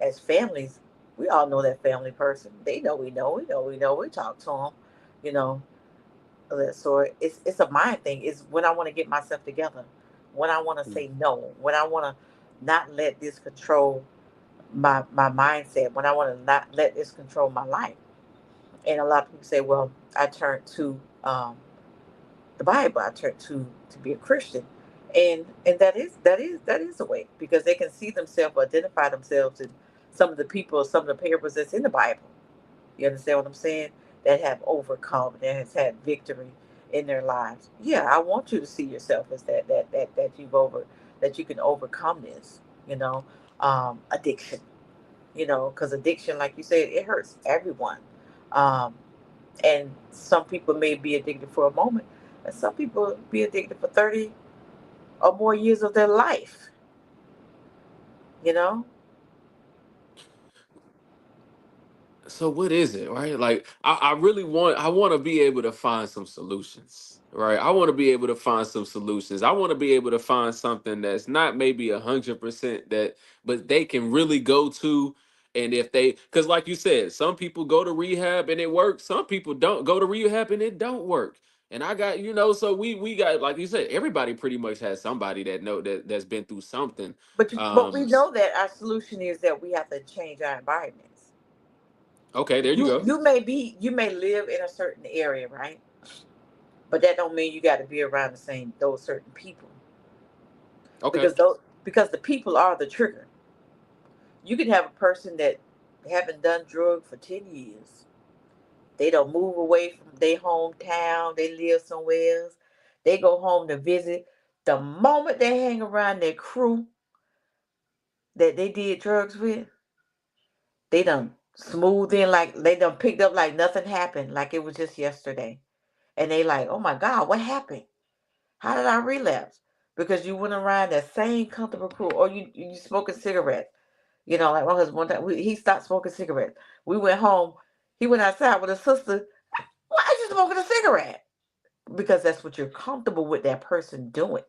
as families, we all know that family person. They know we know, we know we know. We talk to them, you know. So it's a mind thing. It's when I want to get myself together, when I want to Mm. say no, when I want to not let this control my mindset, when I want to not let this control my life. And a lot of people say, well, I turned to the Bible. I turned to be a Christian, and that is a way because they can see themselves, identify themselves in some of the people, some of the parables that's in the Bible. You understand what I'm saying? That have overcome, that has had victory in their lives. Yeah, I want you to see yourself as that you can overcome this. Addiction. because addiction, like you said, it hurts everyone. Um, and some people may be addicted for a moment, and some people be addicted for 30 or more years of their life, you know? So what is it, right? Like I really want to be able to find some solutions, right? I want to be able to find some solutions. I want to be able to find something that's not maybe 100% that, but they can really go to. And if they, because like you said, some people go to rehab and it works. Some people don't go to rehab and it don't work. And I got, so we got, like you said, everybody pretty much has somebody that know that's been through something. But we know that our solution is that we have to change our environments. Okay, there you You go. you may live in a certain area, right? But that don't mean you got to be around the same those certain people, Okay. because the people are the trigger. You can have a person that haven't done drugs for 10 years. They don't move away from their hometown. They live somewhere else. They go home to visit. The moment they hang around their crew that they did drugs with, they done smooth in, like they done picked up like nothing happened, like it was just yesterday. And they like, oh my God, what happened? How did I relapse? Because you went around that same comfortable crew, or you smoking cigarettes. Like my husband one time, he stopped smoking cigarettes. We went home. He went outside with his sister. Why are you smoking a cigarette? Because that's what you're comfortable with that person doing.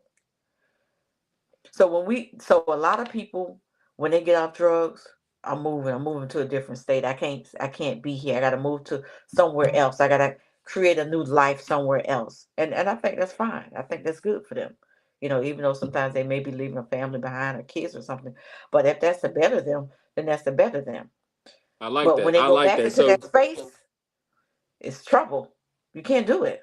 So a lot of people, when they get off drugs, I'm moving to a different state. I can't be here. I got to move to somewhere else. I got to create a new life somewhere else. And I think that's fine. I think that's good for them. Even though sometimes they may be leaving a family behind or kids or something. But if that's the better them, then that's the better them. I like But when that. they I go like back that. into that So space, it's trouble. You can't do it.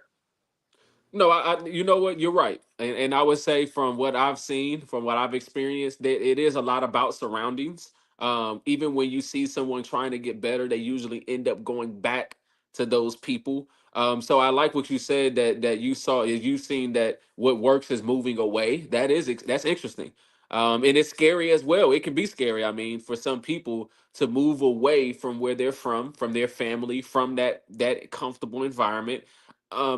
no, you know what? You're right, and I would say from what I've seen, from what I've experienced, that it is a lot about surroundings. Even when you see someone trying to get better, they usually end up going back to those people. So I like what you said that you saw is you've seen that what works is moving away. That's interesting. And it's scary as well. It can be scary. I mean, for some people to move away from where they're from their family, from that comfortable environment,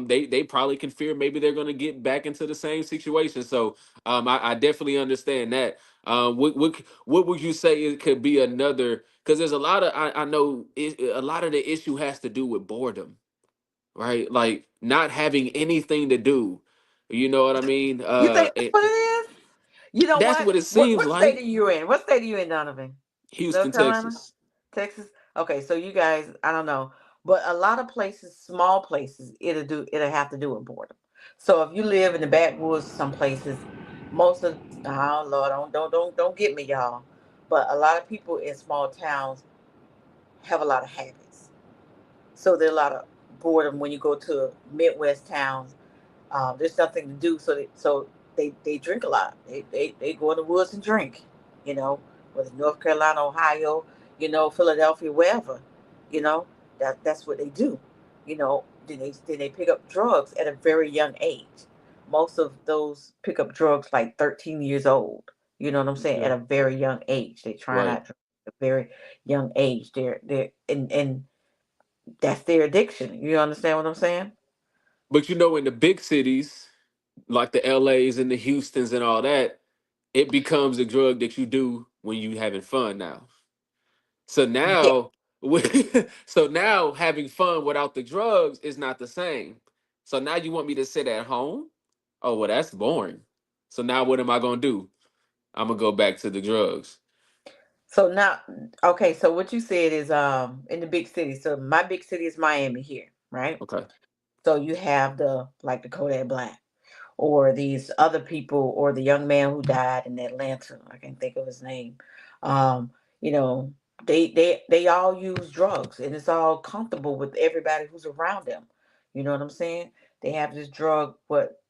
they probably can fear maybe they're going to get back into the same situation. So I definitely understand that. What would you say it could be another? Because there's a lot of I know a lot of the issue has to do with boredom, right? Like not having anything to do. You know what I mean? You think that's what it is? You know That's what? what it What seems what state are like. you in? What state are you in, Donovan? Houston, North Carolina? Texas. Texas? Okay, so you guys, I don't know. But a lot of places, small places, it'll have to do with boredom. So if you live in the backwoods, some places, most of oh Lord, don't get me, y'all. But a lot of people in small towns have a lot of habits. So there's a lot of boredom when you go to Midwest towns. There's nothing to do, so they drink a lot. They go in the woods and drink. You know, whether North Carolina, Ohio, Philadelphia, wherever. You know, that's what they do. Then they pick up drugs at a very young age. Most of those pick up drugs like 13 years old. You know what I'm saying? At Yeah. a very young age, they trying Right. out drugs at a very young age. They're and that's their addiction. You understand what I'm saying? But in the big cities, like the LAs and the Houstons and all that, it becomes a drug that you do when you having fun now. So Yeah. now, so now having fun without the drugs is not the same. So now you want me to sit at home? Oh well, that's boring. So now what am I gonna do? I'm gonna go back to the drugs. So now, okay. So what you said is in the big city. So my big city is Miami here, right? Okay. So you have the Kodak Black, or these other people, or the young man who died in Atlanta. I can't think of his name. Um, you know, they all use drugs, and it's all comfortable with everybody who's around them. You know what I'm saying? They have this drug, what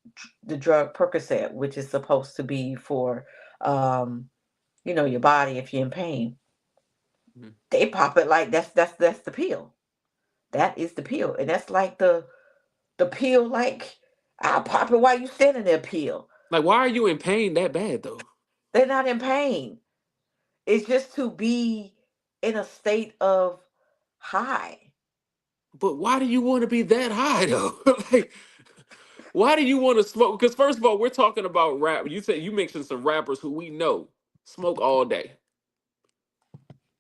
the drug Percocet, which is supposed to be for your body if you're in pain. Mhm. They pop it like that's the pill. That is the pill, and that's like the pill. Like, I'll pop it while you standing there. Pill. Like, why are you in pain that bad though? They're not in pain. It's just to be. in a state of high. But why do you want to be that high though? Like, why do you want to smoke? Because first of all, we're talking about rap. You said you mentioned some rappers who we know smoke all day,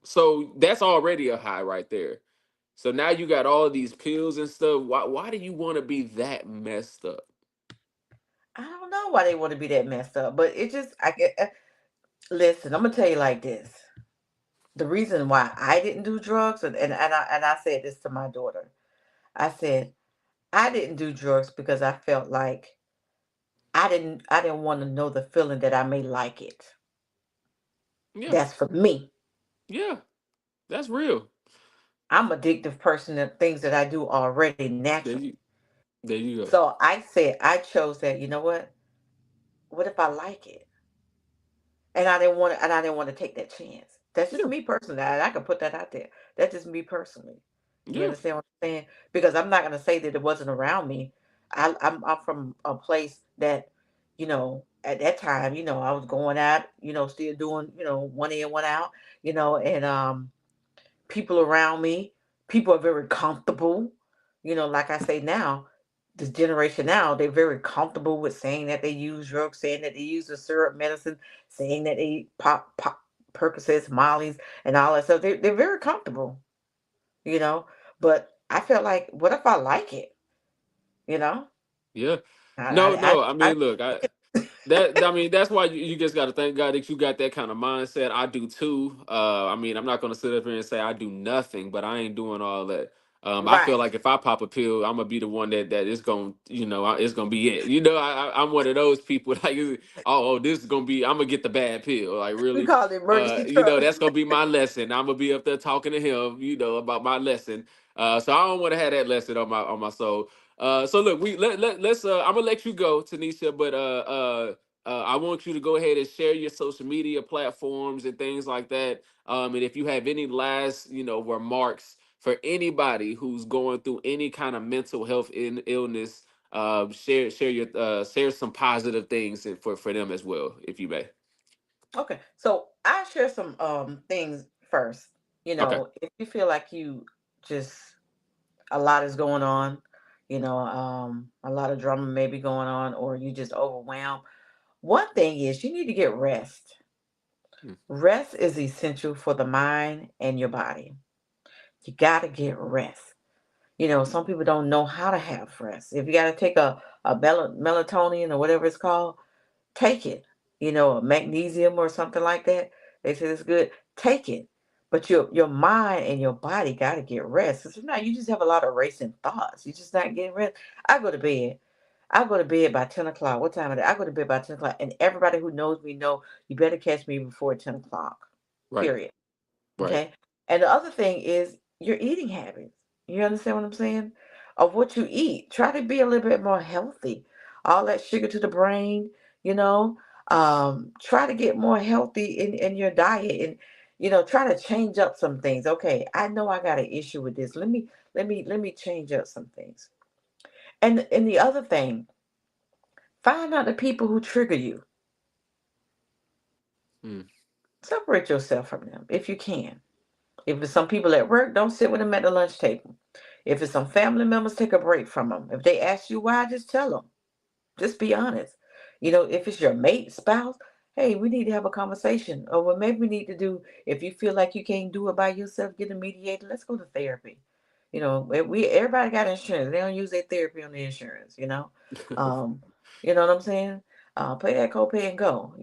so that's already a high right there. So now you got all these pills and stuff. Why do you want to be that messed up? I don't know why they want to be that messed up, but it just I get. Listen, I'm gonna tell you like this. The reason why I didn't do drugs, and I said this to my daughter. I said I didn't do drugs because I felt like I didn't want to know the feeling that I may like it. Yeah, That's for me. yeah, that's real. I'm addictive person to things that I do already There naturally. you, there you go. So I said I chose that. You know what? What if I like it? And I didn't want to take that chance. That's just Yeah, me personally. And I can put that out there. That's just me personally. You yeah, understand what I'm saying? Because I'm not gonna say that it wasn't around me. I'm from a place that, at that time, I was going out, still doing, one in, one out, and people around me, people are very comfortable. Like I say now, this generation now, they're very comfortable with saying that they use drugs, saying that they use the syrup medicine, saying that they pop Percocets, Molly's, and all that stuff. They're very comfortable, you know. But I felt like, what if I like it? You know, yeah. I No, I no. I I, mean, look, I mean, that's why you just got to thank God that you got that kind of mindset. I do too. I mean, I'm not gonna sit up here and say I do nothing, but I ain't doing all that. I feel right. like if I pop a pill, I'm gonna be the one that is gonna, it's gonna be it. I'm one of those people. Like, this is gonna be. I'm gonna get the bad pill. Like, We really. call it emergency That's trust. gonna be my lesson. I'm gonna be up there talking to him, about my lesson. So I don't want to have that lesson on my soul. So look, let's. I'm gonna let you go, Tanisha, but I want you to go ahead and share your social media platforms and things like that. And if you have any last, remarks for anybody who's going through any kind of mental health illness, share some positive things for them as well, if you may. Okay, so I share some things first. Okay. If you feel like you just a lot is going on, a lot of drama may be going on, or you just overwhelmed. One thing is you need to get rest. Mm, Rest is essential for the mind and your body. You got to get rest. Some people don't know how to have rest. If you got to take a melatonin or whatever it's called, take it. A magnesium or something like that. They say it's good. Take it. But your mind and your body got to get rest. Because if not, you just have a lot of racing thoughts. You're just not getting rest. I go to bed. I go to bed by 10 o'clock. What time is it? I go to bed by 10 o'clock. And everybody who knows me know you better catch me before 10 o'clock. right. Period. Right. Okay. And the other thing is your eating habits. You understand what I'm saying? Of what you eat. Try to be a little bit more healthy. All that sugar to the brain, you know. Try to get more healthy in your diet and try to change up some things. Okay, I know I got an issue with this. Let me change up some things. And the other thing, find out the people who trigger you. Mm, Separate yourself from them if you can. If it's some people at work, don't sit with them at the lunch table. If it's some family members, take a break from them. If they ask you why, just tell them. Just be honest. If it's your mate, spouse, hey, we need to have a conversation. Or what maybe we need to do, if you feel like you can't do it by yourself, get a mediator. Let's go to therapy. We everybody got insurance. They don't use their therapy on the insurance. Um, you know what I'm saying? Pay that copay and go.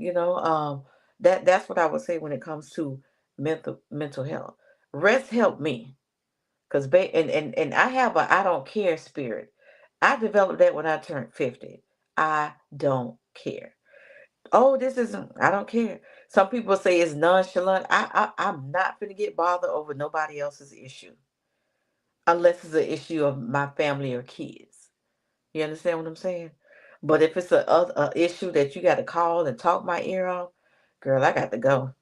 That's what I would say when it comes to mental health. Rest helped me. And I have a I don't care spirit. I developed that when I turned 50. I don't care. Oh, this isn't I don't care. Some people say it's nonchalant. I'm not gonna get bothered over nobody else's issue. Unless it's an issue of my family or kids. You understand what I'm saying? But if it's a issue that you gotta call and talk my ear off, girl, I got to go.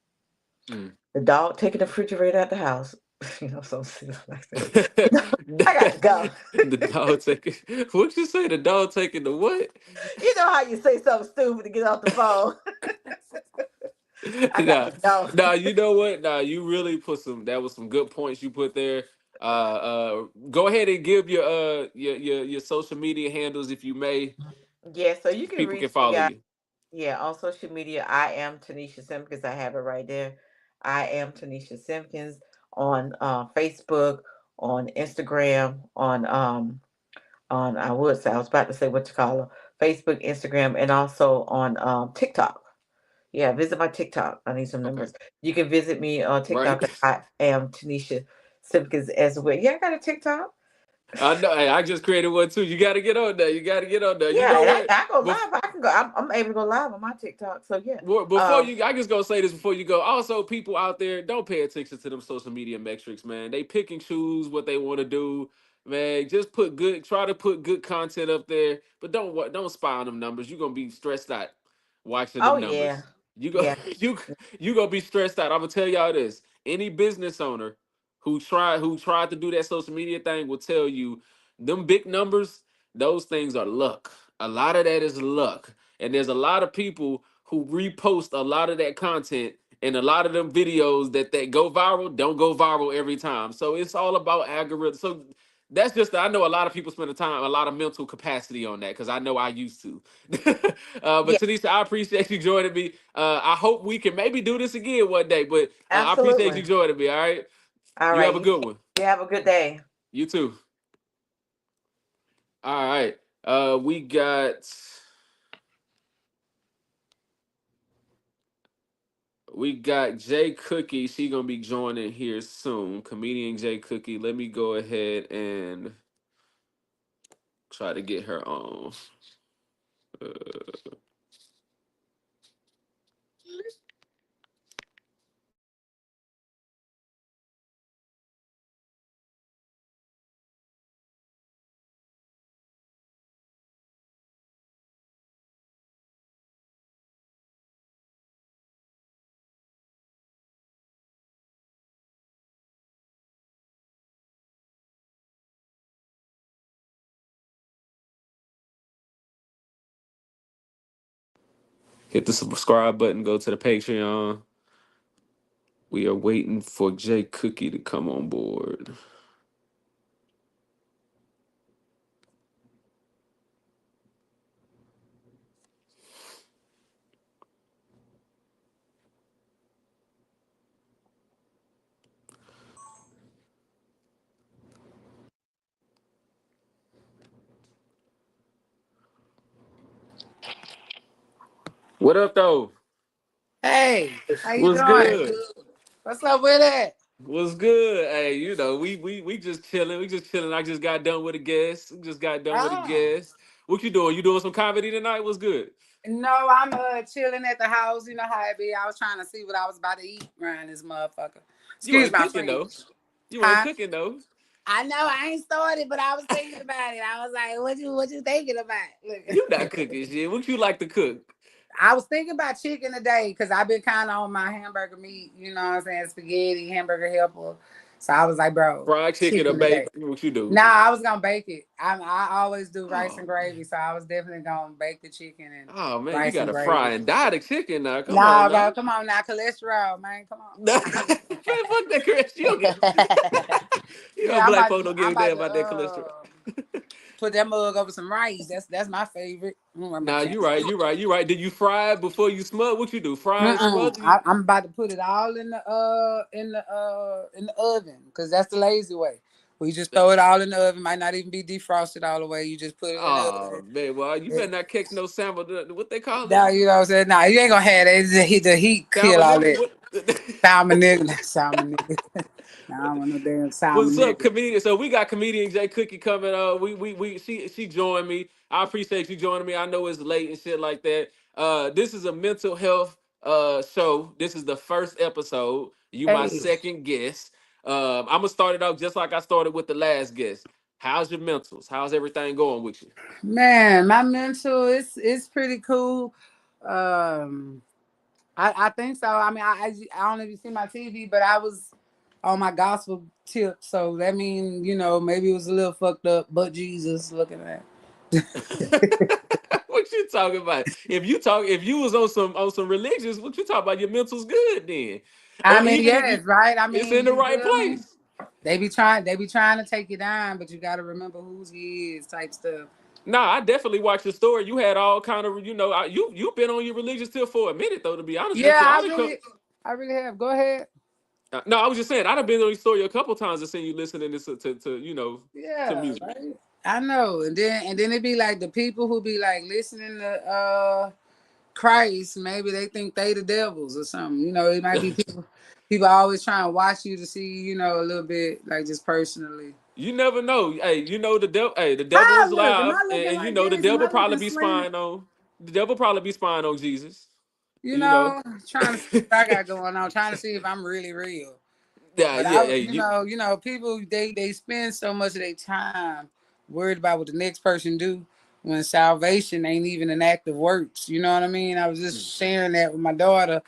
mm. The dog taking the refrigerator out the house. So silly like that. You know, I got to go. The dog taking. What you say? The dog taking the what? You know how you say something stupid to get off the phone. I got nah, to know. nah. You know what? Nah, you really put some. That was some good points you put there. Go ahead and give your social media handles if you may. Yeah, so you can People reach can me follow out. you. Yeah, on social media, I am Tanisha Simpkins. I have it right there. I am Tanisha Simpkins on Facebook, on Instagram, on I would say I was about to say what you call them, Facebook, Instagram, and also on TikTok. Yeah, visit my TikTok. I need some Okay. numbers. You can visit me on Right. TikTok. I am Tanisha Simpkins as well. Yeah, I got a TikTok. I know. Hey, I just created one too. You got to get on there. You got to get on there. You Yeah, know and what? I go live. I can go. I'm able to go live on my TikTok. So yeah. Before Um. you, I just gonna say this before you go. Also, people out there, don't pay attention to them social media metrics, man. They pick and choose what they want to do, man. Just try to put good content up there, but don't spy on them numbers. You're gonna be stressed out watching Oh them yeah. numbers. You go, Yeah. you gonna be stressed out. I'm gonna tell y'all this. Any business owner who tried to do that social media thing will tell you, them big numbers, those things are luck. A lot of that is luck, and there's a lot of people who repost a lot of that content, and a lot of them videos that go viral don't go viral every time. So it's all about algorithm. So that's just, I know a lot of people spend a lot of mental capacity on that, because I know I used to. But Yeah. Tanisha, I appreciate you joining me. I hope we can maybe do this again one day. But I appreciate Absolutely. you joining me. All right, All you have right. a good one. You have a good day. You too. All right. We got Jay Cookie. She gonna be joining here soon. Comedian Jay Cookie. Let me go ahead and try to get her on. Hit the subscribe button. Go to the Patreon. We are waiting for Jay Cookie to come on board. What up, though? Hey, how you What's doing? good? What's up with it? What's good? Hey, we just chilling. We just chilling. I just got done with a guest. We just got done with a Oh, guest. What you doing? You doing some comedy tonight? What's good? no, I'm chilling at the house. You know how it be. I was trying to see what I was about to eat around this motherfucker. You Excuse ain't my cooking though. French. You ain't Huh? cooking though. I know I ain't started, but I was thinking about it. I was like, what you thinking about? You not Look. cooking shit. What you like to cook? I was thinking about chicken today because I've been kind of on my hamburger meat, you know what I'm saying? Spaghetti, hamburger helper. So I was like, bro, Fried chicken or chicken today. bake? What you do? No, I was gonna bake it. I always do rice Oh and man. gravy, so I was definitely gonna bake the chicken and Oh man, you rice and gotta gravy. fry and dye the chicken now. Come on Nah, bro, now. come on now, cholesterol, man, come Man, fuck that Chris. You don't give on. you know Yeah, black folk don't give I'm a about damn to about that cholesterol. put that mug over some rice. That's my favorite. Where my Nah, you camera? right, you right, you right. Did you fry it before you smother? What you do? Fry and Mm-mm. smother? You... I'm about to put it all in the oven because that's the lazy way. We just throw it all in the oven. Might not even be defrosted all the way. You just put it in the Oh oven. man, well you better not catch no salmon. What they call it? Now you know what I'm saying. Nah, you ain't gonna have that. The heat kill all Salmonella. that. What? Salmon nigga, salmon nigga. Nah, I don't want no damn salmon What's up, nigga. comedian? So we got comedian Jay Cookie coming. We she joined me. I appreciate you joining me. I know it's late and shit like that. This is a mental health show. This is the first episode. You my Hey, second guest. I'm gonna start it off just like I started with the last guest. How's your mentals? How's everything going with you? man, my mental is pretty cool. Um, I think so. I mean, I don't know if you see my TV, but I was on my gospel tip, so that means maybe it was a little fucked up. But Jesus, looking at. what What you talking about? If you was on some religious, what you talking about? Your mental's good then, I or mean, even if you, yes, right. I it's mean, in the you right feel me? place. They be trying to take you down, but you got to remember whose he is, type stuff. Nah, I definitely watched your story. You had all kind of, you been on your religious tip for a minute though. To be honest with Yeah, you, I didn't come. I really have. Go ahead. No, I was just saying I done been on your story a couple times and seen you listening to to Yeah, music. right. I know, and then it be like the people who be like listening to Christ. Maybe they think they the devils or something. You know, it might be people always trying to watch you to see, you know, a little bit like just personally. You never know. Hey, the devil. Hey, the devil How is look? Am live, I looking and like the this? Am devil I probably looking be slim? spying on. The devil probably be spying on Jesus. You You know. know, trying to see what I got going on, trying to see if I'm really real. Yeah, But yeah. I, Hey, you. you know, people they spend so much of their time worried about what the next person do when salvation ain't even an act of works. You know what I mean? I was Mm, just sharing that with my daughter,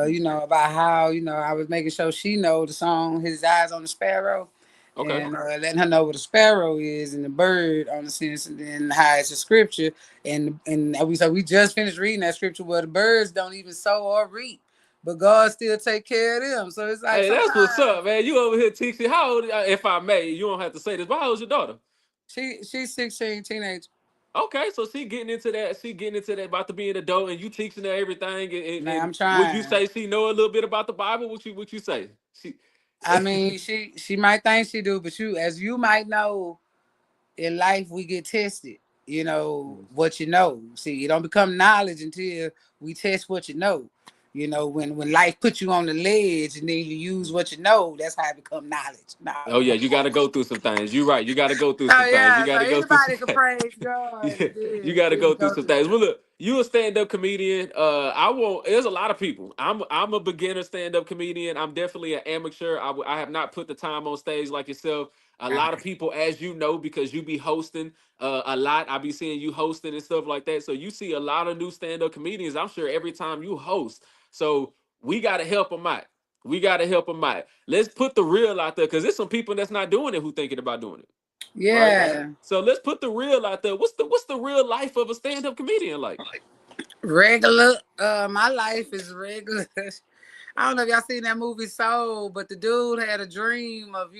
you know, about how I was making sure she know the song "His Eyes on the Sparrow." okay. And letting her know what a sparrow is and the bird on the sense, and then how it's a scripture. And we just finished reading that scripture where the birds don't even sow or reap, but God still take care of them. So it's like Hey, that's what's sometimes up, man. You over here teaching. How old? If I may, you don't have to say this. But how old's your daughter? she's 16, teenage. Okay, so she getting into that. She getting into that about to be an adult, and you teaching her everything. Man, And I'm would you trying. say she know a little bit about the Bible? What you say? She. I mean, she might think she do, but as you might know, in life we get tested. You know what you know. See, it don't become knowledge until we test what you know. You know, when life puts you on the ledge and then you use what you know, that's how it become knowledge. No. Oh yeah, you got to go through some things. You're right. You got to go through Oh some things. You yeah, got so to go through some anybody can things. praise God Yeah, and you then got to go through go some through things. Well, something. look, you a stand-up comedian. I won't. There's a lot of people. I'm a beginner stand-up comedian. I'm definitely an amateur. I have not put the time on stage like yourself. A lot of people, as you know, because you be hosting a lot. I be seeing you hosting and stuff like that. So you see a lot of new stand-up comedians. I'm sure every time you host. So we got to help them out. We got to help them out. Let's put the real out there because there's some people that's not doing it who thinking about doing it, right? Yeah. So let's put the real out there. What's the real life of a stand-up comedian like? Regular. My life is regular. I don't know if y'all seen that movie Soul, but the dude had a dream of,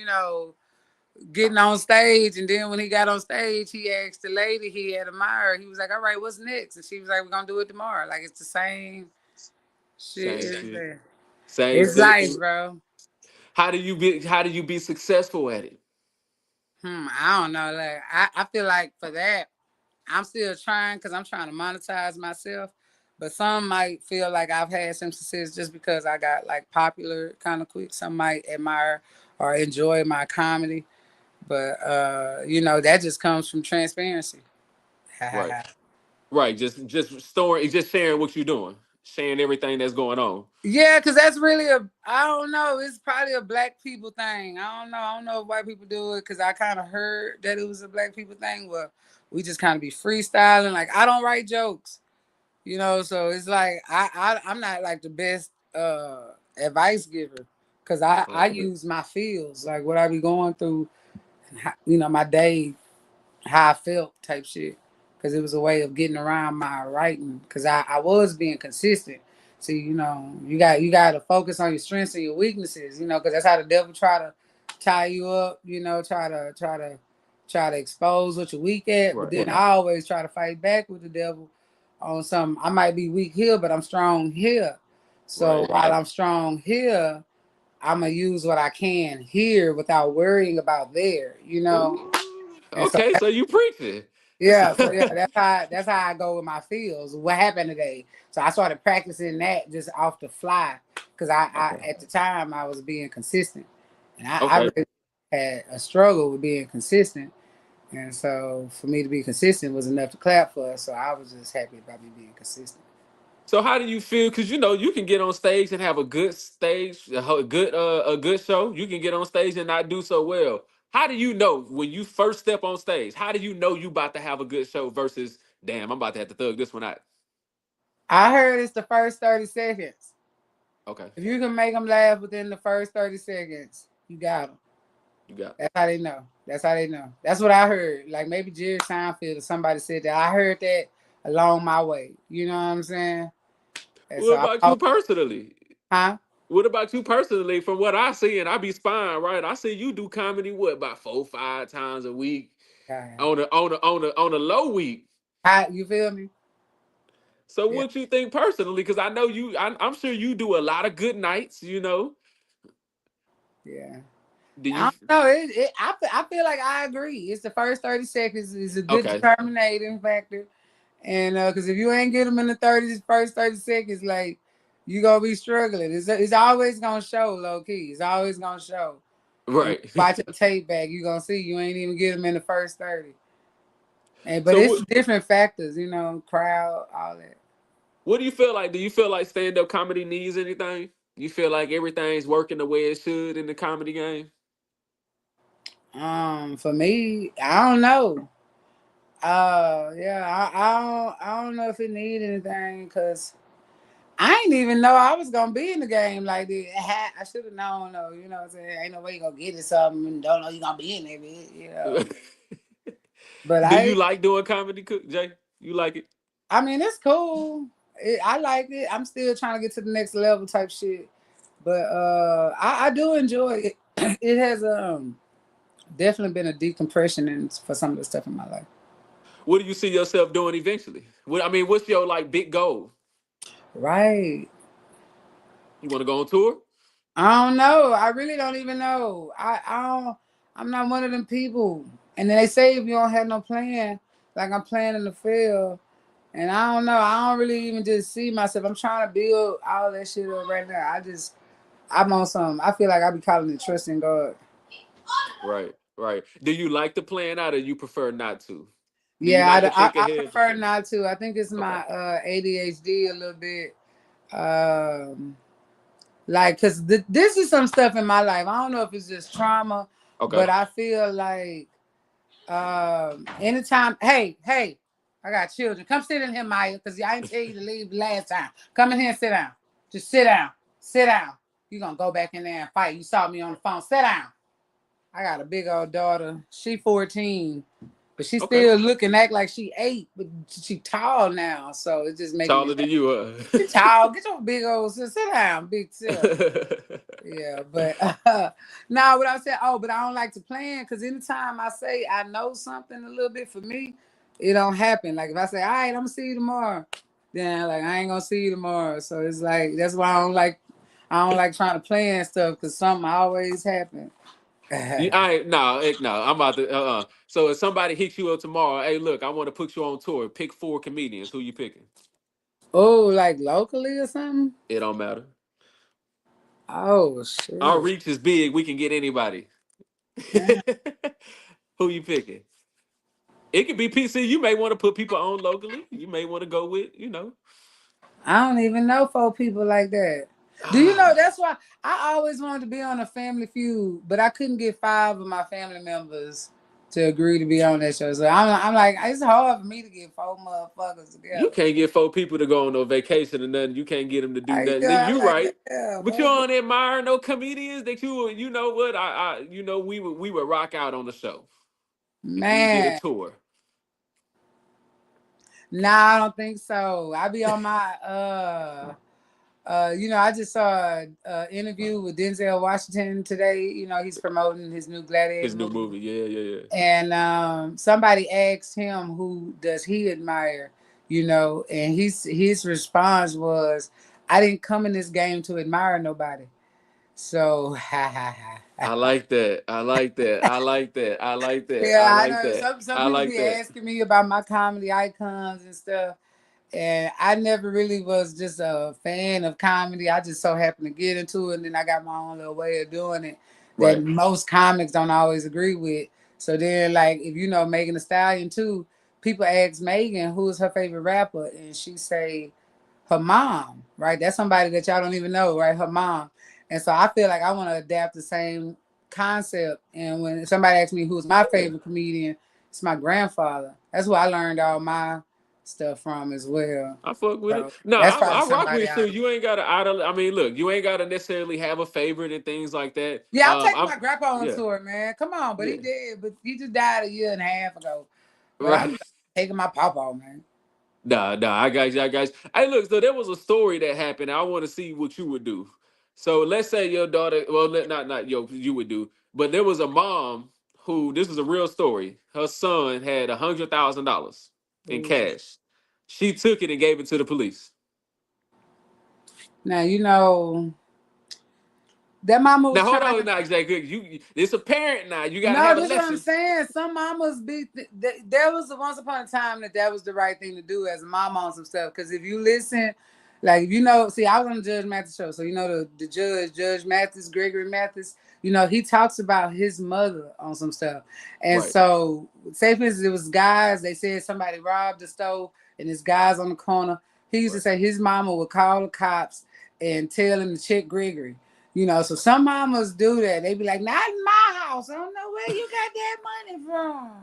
getting on stage, and then when he got on stage, he asked the lady he had admired. He was like, "All right, what's next?" And she was like, "We're gonna do it tomorrow." Like it's the same shit. Same shit. Everything. Same It's shit. life, bro. How do you be successful at it? I don't know. Like I feel like for that, I'm still trying because I'm trying to monetize myself. But some might feel like I've had some success just because I got like popular kind of quick. Some might admire or enjoy my comedy. But that just comes from transparency. Right. Right. Just sharing what you're doing. Sharing everything that's going on. Yeah, because that's really I don't know, it's probably a black people thing. I don't know if white people do it because I kind of heard that it was a black people thing. Well, we just kind of be freestyling. Like, I don't write jokes, so it's like I'm not like the best advice giver because I Right. use my feels, like what I be going through, my day, how I felt type shit. Because it was a way of getting around my writing. Because I was being consistent. See, you got to focus on your strengths and your weaknesses. Because that's how the devil try to tie you up. Try to expose what you're weak at. But Right. then I always try to fight back with the devil on something. I might be weak here, but I'm strong here. So Right. while I'm strong here, I'm gonna use what I can here without worrying about there. Ooh. And so Okay. So you preaching. yeah, so yeah, that's how I go with my feels. What happened today? So I started practicing that just off the fly because I Okay. at the time I was being consistent, and I Okay. really had a struggle with being consistent, and so for me to be consistent was enough to clap for. So I was just happy about me being consistent. So how do you feel? Because you can get on stage and have a good stage, a good show. You can get on stage and not do so well. How do you know when you first step on stage? How do you know you about to have a good show versus damn, I'm about to have to thug this one out? I heard it's the first 30 seconds. Okay, If you can make them laugh within the first 30 seconds, you got them. you got That's how they know. That's how they know. That's what I heard. Like maybe Jerry Seinfeld or somebody said that. I heard that along my way. You know what I'm saying? And What so about I'm, you personally? huh? What about you personally? From what I see, and I be spying, right? I see you do comedy what about 4, 5 times a week God. on a low week. How, you feel me? So Yeah, what you think personally? Because I know you, I'm sure you do a lot of good nights. You know, yeah. do I you? don't know. I feel like I agree. It's the first 30 seconds is a good Okay, determinating factor. And because if you ain't get them in the 30s, first 30 seconds, like you gonna be struggling. It's always gonna show low key. It's always gonna show. And when right. you watch your tape back, you gonna see you ain't even get them in the first 30. And but So it's different factors, crowd, all that. what do you feel like? Do you feel like stand up comedy needs anything? You feel like everything's working the way it should in the comedy game? For me, I don't know. Yeah, I don't know if it need anything because I ain't even know I was gonna be in the game like this. I should have known though. You know what I'm saying? Ain't no way you gonna get it something and don't know you gonna be in there, bitch. But Do you like doing comedy, Jay? You like it? I mean, it's cool. I like it. I'm still trying to get to the next level type shit. But I do enjoy it. It has definitely been a decompression for some of the stuff in my life. What do you see yourself doing eventually? I mean, what's your like big goal? Right. You want to go on tour? I don't know. I really don't even know. I don't. I'm not one of them people. And then they say if you don't have no plan, like I'm planning to fail. And I don't know. I don't really even just see myself. I'm trying to build all that shit up right now. I'm on some. I feel like I be calling it trusting God. Right, right. Do you like to plan out, or you prefer not to? Do you Yeah, like to think I ahead prefer before? not to. I think it's Okay, my ADHD a little bit. Um, like, cause this is some stuff in my life. I don't know if it's just trauma, okay. but I feel like anytime. Hey, I got children. Come sit in here, Maya, cause I didn't tell you to leave the last time. Come in here and sit down. Just sit down. Sit down. You gonna go back in there and fight. You saw me on the phone. Sit down. I got a big old daughter. She 14. But she Okay. still looking act like she 8, but she tall now. So it's just making me Taller than laugh. you, She tall. Get your big old sit down, big self. Yeah, but now what I said, but I don't like to plan because anytime I say I know something a little bit for me, it don't happen. Like if I say, all right, I'm gonna see you tomorrow, then like I ain't gonna see you tomorrow. So it's like that's why I don't like trying to plan stuff because something always happen. I ain't no, no. I'm about to. So if somebody hits you up tomorrow, hey, look, I want to put you on tour. Pick 4 comedians. Who you picking? Oh, like locally or something? It don't matter. Oh Our shit. reach is big. We can get anybody. Yeah. Who you picking? It could be PC. You may want to put people on locally. You may want to go with, I don't even know 4 people like that. Do you know that's why I always wanted to be on a Family Feud, but I couldn't get 5 of my family members to agree to be on that show. So I'm like, it's hard for me to get 4 motherfuckers you together. can't get 4 people to go on no vacation or nothing. You can't get them to do I, nothing. Then yeah, I'm you like, right. yeah, But you don't admire no comedians that you know what? We would rock out on the show if we did a man. tour. Nah, I don't think so. I be on my I just saw a interview with Denzel Washington today. He's promoting his new Gladiator His new movie. movie. Yeah, yeah, yeah. And somebody asked him who does he admire, and his response was, "I didn't come in this game to admire nobody." So, I like that. I like that. I like that. I like that. I yeah, I like know that. some I people like be that. asking me about my comedy icons and stuff, and I never really was just a fan of comedy. I just so happened to get into it, and then I got my own little way of doing it that Right. most comics don't always agree with. So then, like, if you know Megan Thee Stallion too, people ask Megan who is her favorite rapper, and she say her mom, right? That's somebody that y'all don't even know, right? Her mom. And so I feel like I want to adapt the same concept. And when somebody asks me who's my Yeah. favorite comedian, it's my grandfather. That's who I learned all my stuff from as well. I fuck with it. So No, that's I probably rock somebody with you. I. You ain't gotta idol. I mean, look, you ain't gotta necessarily have a favorite and things like that. Yeah, I'm taking I'm my grandpa on yeah, tour, man. Come on, but he yeah. did, but he just died a year and a half ago. But Right. I'm taking my papa, man. Nah, I got you, I got you. Hey, look, so there was a story that happened. I want to see what you would do. So let's say your daughter, well, not you would do, but there was a mom who, this is a real story. Her son had $100,000 in Ooh. cash. She took it and gave it to the police. Now you know that mama Now was hold trying on, to. now, exactly. You, it's a parent now. You got to No, have a this is what I'm lesson. saying. Some mamas be. There was once upon a time that was the right thing to do as a mama on some stuff. Because if you listen, like if you know, see, I was on the Judge Mathis show, so you know the judge, Judge Mathis, Gregory Mathis. You know he talks about his mother on some stuff, and Right. so say for instance, it was guys. They said somebody robbed the store, and this guys on the corner. He used to Right. say his mama would call the cops and tell him to check Gregory. You know, so some mamas do that. They be like, not in my house. I don't know where you got that money from.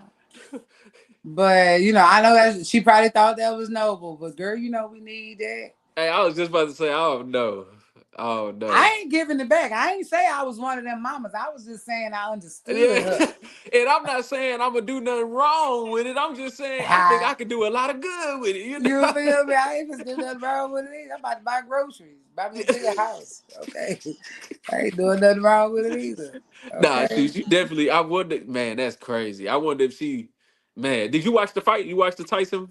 But, you know, I know that she probably thought that was noble. But, girl, you know, we need that. Hey, I was just about to say, oh no. Oh no. I ain't giving it back. I ain't say I was one of them mamas. I was just saying I understood Yeah, her. and I'm not saying I'm gonna do nothing wrong with it. I'm just saying I think I could do a lot of good with it. You You know. feel me? I ain't just do nothing wrong with it. I'm about to buy groceries. Buy me a bigger house. Okay. I ain't doing nothing wrong with it either. Nah, Okay. she definitely. I wonder, man. That's crazy. I wonder if she, man. Did you watch the fight? You watched the Tyson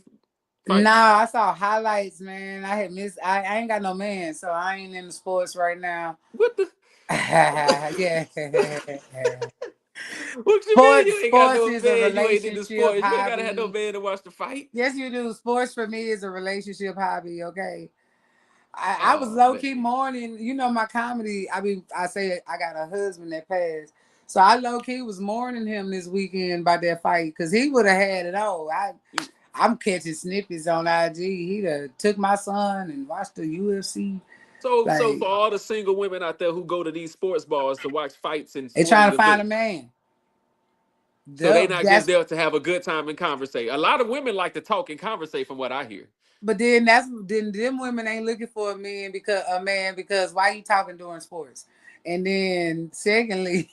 fight? Nah, I saw highlights, man. I had missed. I ain't got no man, so I ain't in the sports right now. What the? Yeah. What you mean? Sports You ain't got sports no is a man. You ain't in the relationship sport. You ain't gotta have no hobby. man to watch the fight. Yes, you do. Sports for me is a relationship hobby. Okay. I was Oh low man. key mourning. You know my comedy. I mean, I say I got a husband that passed, so I low key was mourning him this weekend by that fight because he would have had it all. I'm catching snippets on IG. He done took my son and watched the UFC. So Like for all the single women out there who go to these sports bars to watch fights and they trying sporting to find a events, man. so they not just That's there to have a good time and conversate. A lot of women like to talk and conversate, from what I hear. but then them women ain't looking for a man because why you talking during sports? And then secondly,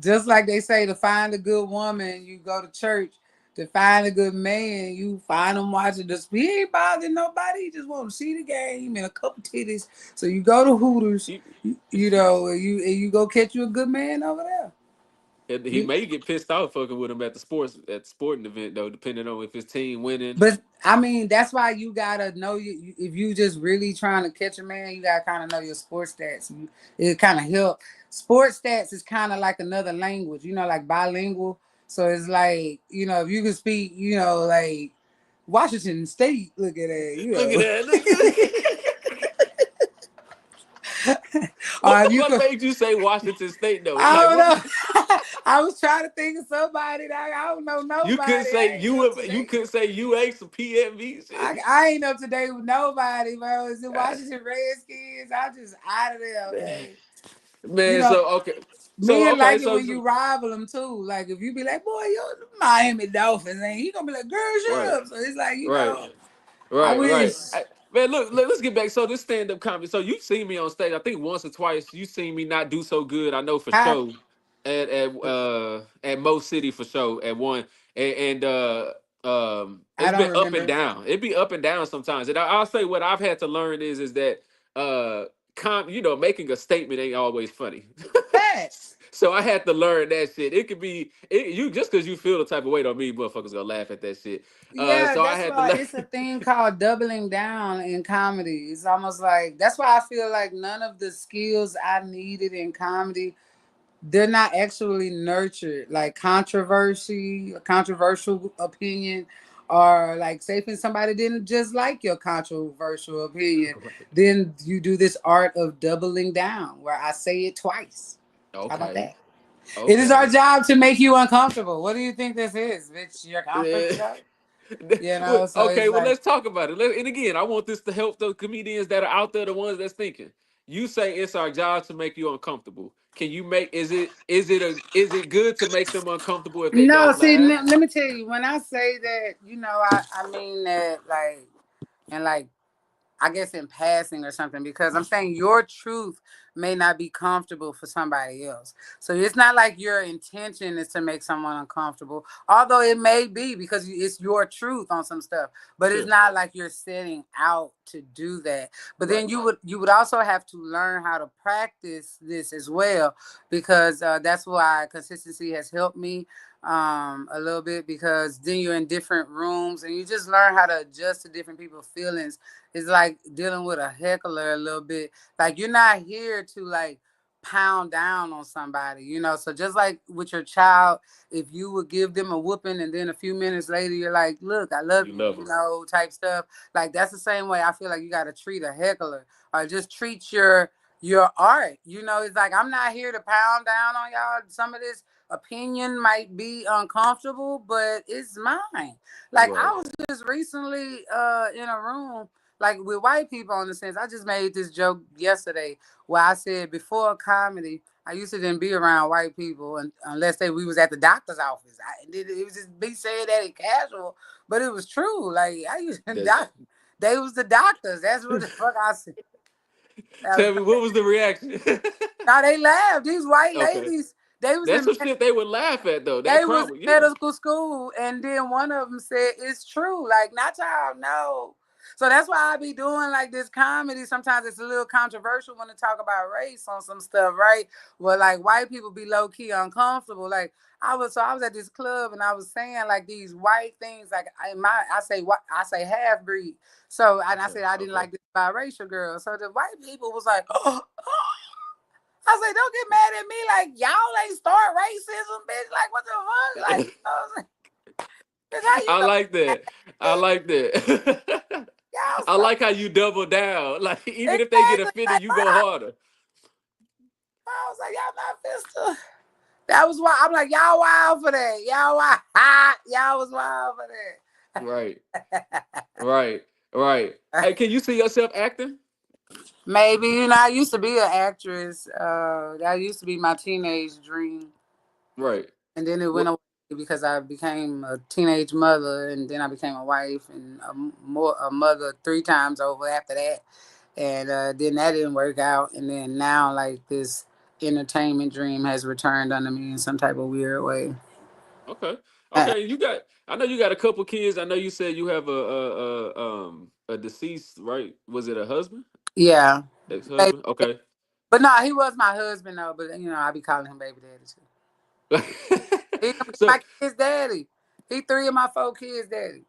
just like they say to find a good woman, you go to church. To find a good man, you find him watching the he ain't bothering nobody. He just want to see the game and a couple titties. So you go to Hooters, You, you know, and you go catch you a good man over there. and he You, may get pissed off fucking with him at the sporting event though, depending on if his team winning. But I mean, that's why you gotta know if you just really trying to catch a man, you gotta kind of know your sports stats. It kind of help. Sports stats is kind of like another language, you know, like bilingual. So it's like if you can speak, like Washington State. Look at that, Look at that. Look at or what if the you fuck could, made you say Washington State though? I Like don't what? know. I was trying to think of somebody that I don't know You couldn't nobody. say I ain't up you. to You date. couldn't say UH or PNV I, shit. I ain't up to date with nobody, bro. Is it Uh, Washington Redskins? I just out of there, Man, okay? You man. know, So okay. So men okay. like it So, when you rival them too. Like if you be like, boy, you're the Miami Dolphins, and he gonna be like, girl, shut right. up. So it's like, Right. I Right. wish. Man, look, let's get back. So this stand-up comedy. So you've seen me on stage, I think once or twice. You seen me not do so good, I know for How sure. At Mo City for sure at one. And I it's don't been up and remember down. It be up and down sometimes. And I'll say what I've had to learn is that making a statement ain't always funny. facts. So I had to learn that shit. It could be you just because you feel the type of way don't mean motherfuckers gonna laugh at that shit. Yeah, So I that's had to why learn. it's a thing called doubling down in comedy. It's almost like that's why I feel like none of the skills I needed in comedy they're not actually nurtured. Like controversy, a controversial opinion, or like say if somebody didn't just like your controversial opinion, then you do this art of doubling down where I say it twice. How about Okay. that? It is our Okay. job to make you uncomfortable. What do you think this is? Bitch, your comfort Yeah. show? Well, So it's okay, well, like, let's talk about it. And again, I want this to help those comedians that are out there, the ones that's thinking. You say it's our job to make you uncomfortable. Can you make is it good to make them uncomfortable if they no, don't see, laugh? let me tell you, when I say that, I mean that like, and like I guess in passing or something, because I'm saying your truth may not be comfortable for somebody else. So it's not like your intention is to make someone uncomfortable, although it may be because it's your truth on some stuff. But it's Sure. not like you're setting out to do that. But Right. then you would also have to learn how to practice this as well, because that's why consistency has helped me a little bit, because then you're in different rooms and you just learn how to adjust to different people's feelings. It's like dealing with a heckler a little bit. Like, you're not here to like pound down on somebody, So just like with your child, if you would give them a whooping and then a few minutes later you're like, look, I love You you, love them. type stuff. Like, that's the same way I feel like you got to treat a heckler, or just treat your art. It's like, I'm not here to pound down on y'all. Some of this opinion might be uncomfortable, but it's mine. Like, I Right. was just recently in a room, like, with white people, on the sense. I just made this joke yesterday where I said, before comedy, I used to then be around white people, and unless we was at the doctor's office. It was just be saying that in casual, but it was true. Like, I used to That's they was the doctors. That's what the fuck I said. That was Tell me what was the reaction? Now they laughed. These white Okay. ladies, they was That's in some shit they would laugh at though. That they crowd was would, in yeah. medical school, and then one of them said, "It's true." Like, not y'all know. So that's why I be doing like this comedy. Sometimes it's a little controversial when they talk about race on some stuff, right? Well, like, white people be low key uncomfortable. Like, I was at this club and I was saying like these white things. Like, I say half breed. So, and I Okay. said I didn't Okay. like this biracial girl. So the white people was like, oh. I say, don't get mad at me. Like, y'all ain't start racism, bitch. Like, what the fuck? Like, bitch, how you I gonna like that. I like that. y'all I start like how you double down. Like even if they get exactly offended, like you go why? harder. I was like, y'all not pistol. That was why I'm like, y'all wild for that. Y'all wild. Y'all was wild for Right. that. Right. Right. Hey, can you see yourself acting? Maybe, I used to be an actress. That used to be my teenage dream. Right. And then it went What? away because I became a teenage mother, and then I became a wife and a mother three times over after that. And then that didn't work out. And then now, like, this entertainment dream has returned under me in some type of weird way. Okay. Uh, Okay. You got. I know you got a couple kids. I know you said you have a deceased. Right? Was it a husband? yeah. Ex Baby. husband? Okay. But no, he was my husband, though. But, I be calling him baby daddy, too. He So my kids' daddy. He three of my four kids' daddy.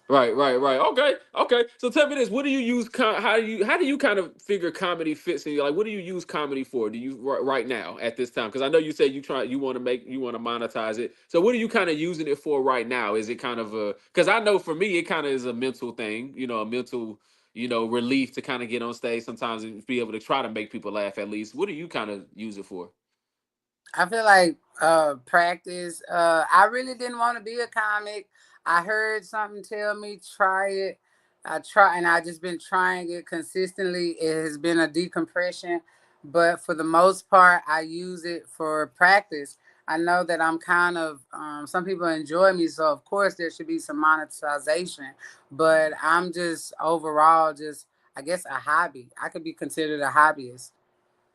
right, right, right. Okay, okay. So tell me this: what do you use? How do you kind of figure comedy fits in? Like, what do you use comedy for? Do you right now at this time? Because I know you said you want to monetize it. So what are you kind of using it for right now? Is it kind of a? Because I know for me, it kind of is a mental thing. A mental relief to kind of get on stage sometimes and be able to try to make people laugh at least. What do you kind of use it for? I feel like practice. I really didn't want to be a comic. I heard something tell me try it. I try, and I just been trying it consistently. It has been a decompression, but for the most part, I use it for practice. I know that I'm kind of some people enjoy me, so of course there should be some monetization. But I'm just overall just, I guess, a hobby. I could be considered a hobbyist.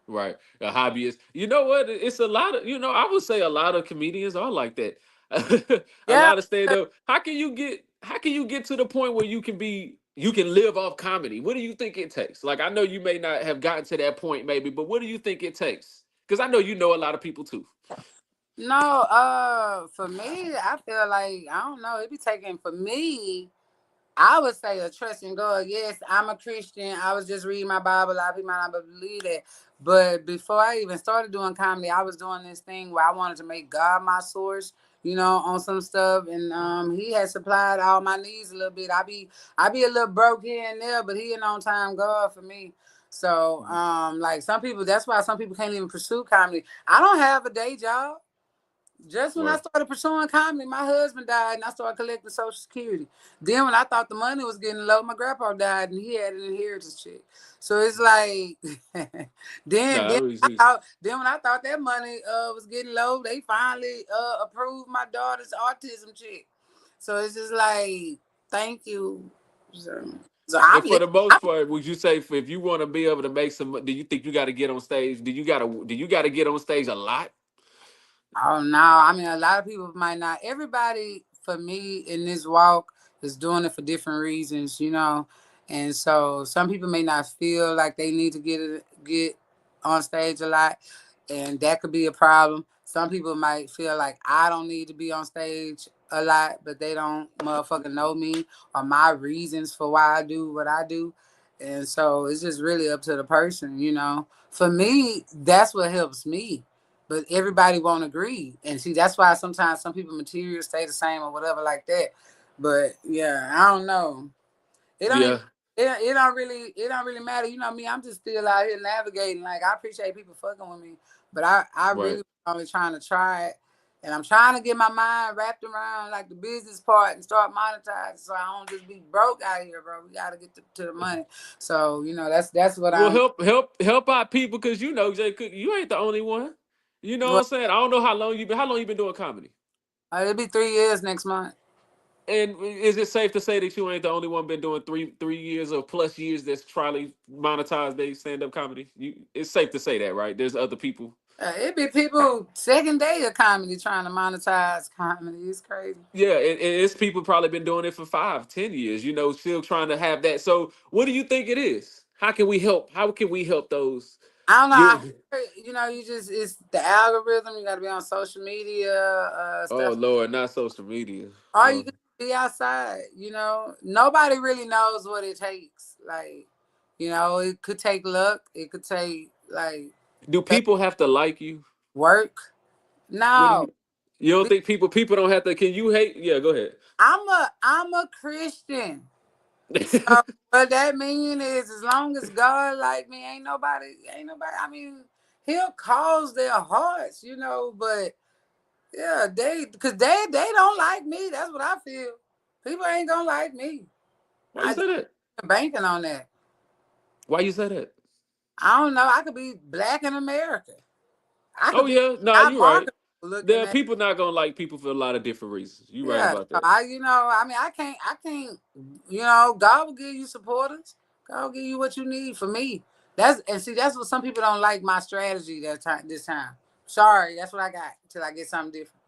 Right. A hobbyist. You know what? It's a lot of, I would say a lot of comedians are like that. A Yeah. lot of stand up. How can you get to the point where you can live off comedy? What do you think it takes? Like I know you may not have gotten to that point maybe, but what do you think it takes? Cuz I know you know a lot of people too. No, for me, I feel like I don't know. It be taking for me. I would say a trust in God. Yes, I'm a Christian. I was just reading my Bible. A lot of people might not believe that. But before I even started doing comedy, I was doing this thing where I wanted to make God my source, on some stuff. And he has supplied all my needs a little bit. I be a little broke here and there, but he an on time God for me. So Mhm. like some people, that's why some people can't even pursue comedy. I don't have a day job. Just when I Right. started pursuing comedy, my husband died and I started collecting Social Security. Then when I thought the money was getting low, my grandpa died and he had an inheritance check. So it's like then No, I then really I see. thought then when I thought that money was getting low, they finally approved my daughter's autism check. So it's just like, thank you. So So And I'm for li- the most part, would you say if you want to be able to make some, do you think you got to get on stage? Do you got to get on stage a lot? Oh no, I mean a lot of people might not. Everybody for me in this walk is doing it for different reasons, you know. And so some people may not feel like they need to get on stage a lot, and that could be a problem. Some people might feel like I don't need to be on stage a lot, but they don't motherfucking know me or my reasons for why I do what I do. And so it's just really up to the person, you know. For me, that's what helps me, but everybody won't agree. And see, that's why sometimes some people material stay the same or whatever like that. But yeah, I don't know. It don't even Yeah, it don't really matter. You know me, I'm just still out here navigating. Like I appreciate people fucking with me, but I right. really only trying to try it. And I'm trying to get my mind wrapped around like the business part and start monetizing, so I don't just be broke out here, bro. We gotta get to the money. So you know that's what Well, I'm. help out people because Jay Cook, you ain't the only one. You know what I'm Well, saying? I don't know how long you been doing comedy. it'll be 3 years next month. And is it safe to say that you ain't the only one been doing three years or plus years that's trying to monetize their stand up comedy? It's safe to say that, right? There's other people. It be people second day of comedy trying to monetize comedy. It's crazy. Yeah, and it's people probably been doing it for 5, 10 years. Still trying to have that. So, what do you think it is? How can we help? How can we help those? I don't know. I Get. heard, you just it's the algorithm. You got to be on social media Oh stuff, Lord, not social media. or you can be outside. You know, nobody really knows what it takes. Like, it could take luck. It could take like Do people have to like you? work. What do No, you don't be- think people don't have to? Can you hate? Yeah, go ahead. I'm a Christian. So what that mean is, as long as God like me, ain't nobody. I mean, He'll cause their hearts, But yeah, because they don't like me. That's what I feel. People ain't gonna like me. Why you I just say that? banking on that. Why you say that? I don't know. I could be black in America. I Oh could be yeah, nah, top you right. market There looking are at. people not gonna like people for a lot of different reasons. You right Yeah, about so that. I mean, I can't. God will give you supporters. God will give you what you need. For me, that's what some people don't like my strategy that time. This time, sorry, that's what I got till I get something different,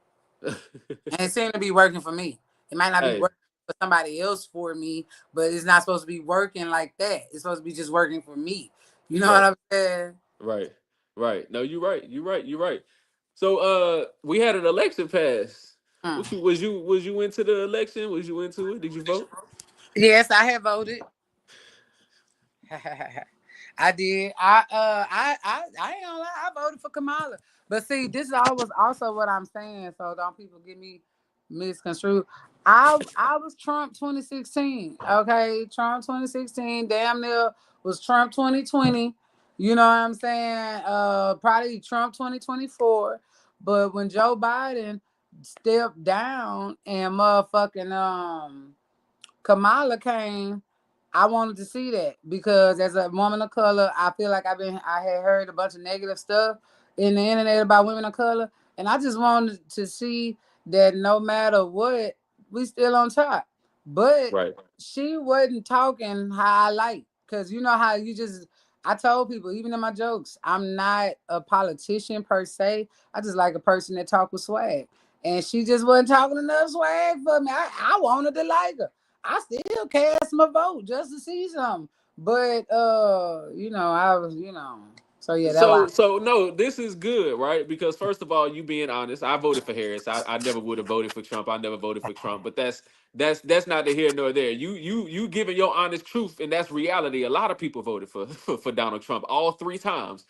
and it seemed to be working for me. It might not be Hey, working for somebody else for me, but it's not supposed to be working like that. It's supposed to be just working for me. You know what right, I'm saying? right, right. No, you right. You right. You right. So we had an election pass. Hmm. Was you into the election? Was you into it? Did you vote? Yes, I have voted. I did. I ain't gonna lie. I voted for Kamala. But see, this is always also what I'm saying. So don't people get me misconstrued. I was Trump 2016. Okay, Trump 2016. Damn near was Trump 2020. You know what I'm saying? Probably Trump 2024. But when Joe Biden stepped down and motherfucking Kamala came, I wanted to see that because as a woman of color, I feel like I had heard a bunch of negative stuff in the internet about women of color, and I just wanted to see that no matter what, we still on top. But Right. she wasn't talking how I like, because you know how you just. I told people, even in my jokes, I'm not a politician per se. I just like a person that talk with swag. And she just wasn't talking enough swag for me. I wanted to like her. I still cast my vote just to see something. But I was, so yeah, that why. So no, this is good, right? Because first of all, you being honest, I voted for Harris. I never would have voted for Trump. I never voted for Trump. But that's not the here nor there. You giving your honest truth, and that's reality. A lot of people voted for Donald Trump all 3 times.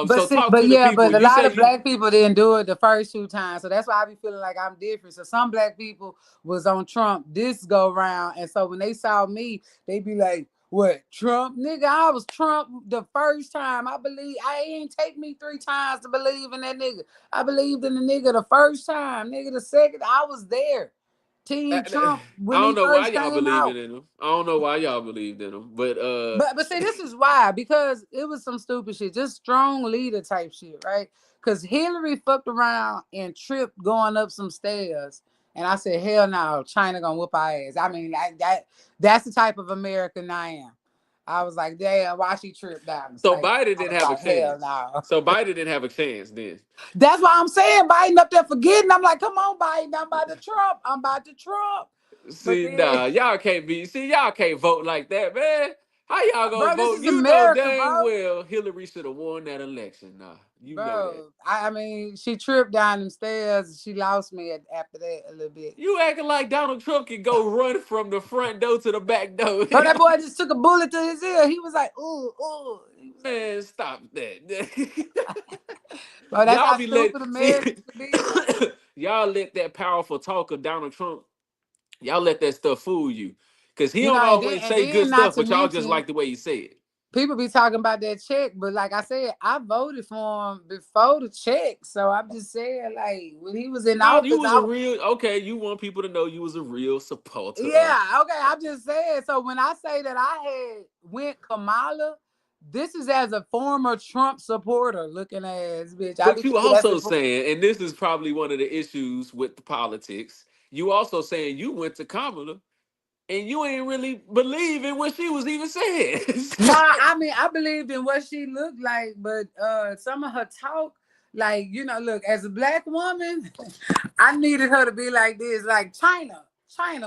But So see, talk but to the yeah, people. but a You lot said of you black people didn't do it the first 2 times, so that's why I be feeling like I'm different. So some black people was on Trump this go round, and so when they saw me, they be like, "What Trump, nigga? I was Trump the first time. I believe I ain't take me 3 times to believe in that nigga. I believed in the nigga the first time, nigga. The second I was there, Team I Trump when don't he know why first y'all came believed out." in him. I don't know why y'all believed in him. But But see, this is why, because it was some stupid shit, just strong leader type shit, right? Because Hillary fucked around and tripped going up some stairs And I said, hell no, China gonna whoop our ass. I mean, that's the type of American I am. I was like, damn, why she tripped down the So stairs? Biden I didn't was have a like, hell chance. no. So Biden didn't have a chance then. That's why I'm saying Biden up there forgetting. I'm like, come on, Biden, I'm about to Trump. I'm about to Trump. But See, then, nah, y'all can't be. See, y'all can't vote like that, man. How y'all gonna bro, this vote? is You know America, dang bro. well Hillary should have won that election. Nah, you know that. Bro, I mean, she tripped down them stairs. She lost me after that a little bit. You acting like Donald Trump can go run from the front door to the back door. Bro, that boy just took a bullet to his ear. He was like, ooh, ooh. He was like, Man, stop that. bro, that's Y'all how be let stupid see Americans can be. y'all let that powerful talk of Donald Trump, y'all let that stuff fool you. Cause he You know, don't and then always and say good then not stuff, to but y'all just mention, like the way he said it. people be talking about that check, but like I said, I voted for him before the check. So I'm just saying, like, when he was in No, you office, was a real okay. You want people to know you was a real supporter of. yeah, okay. I'm just saying. So when I say that I had went Kamala, this is as a former Trump supporter, looking ass bitch. I But be you thinking that's also important. saying, and this is probably one of the issues with the politics. You also saying you went to Kamala and you ain't really believe in what she was even saying. Nah, I mean, I believed in what she looked like, but some of her talk, like, you know, look, as a black woman, I needed her to be like this, like China,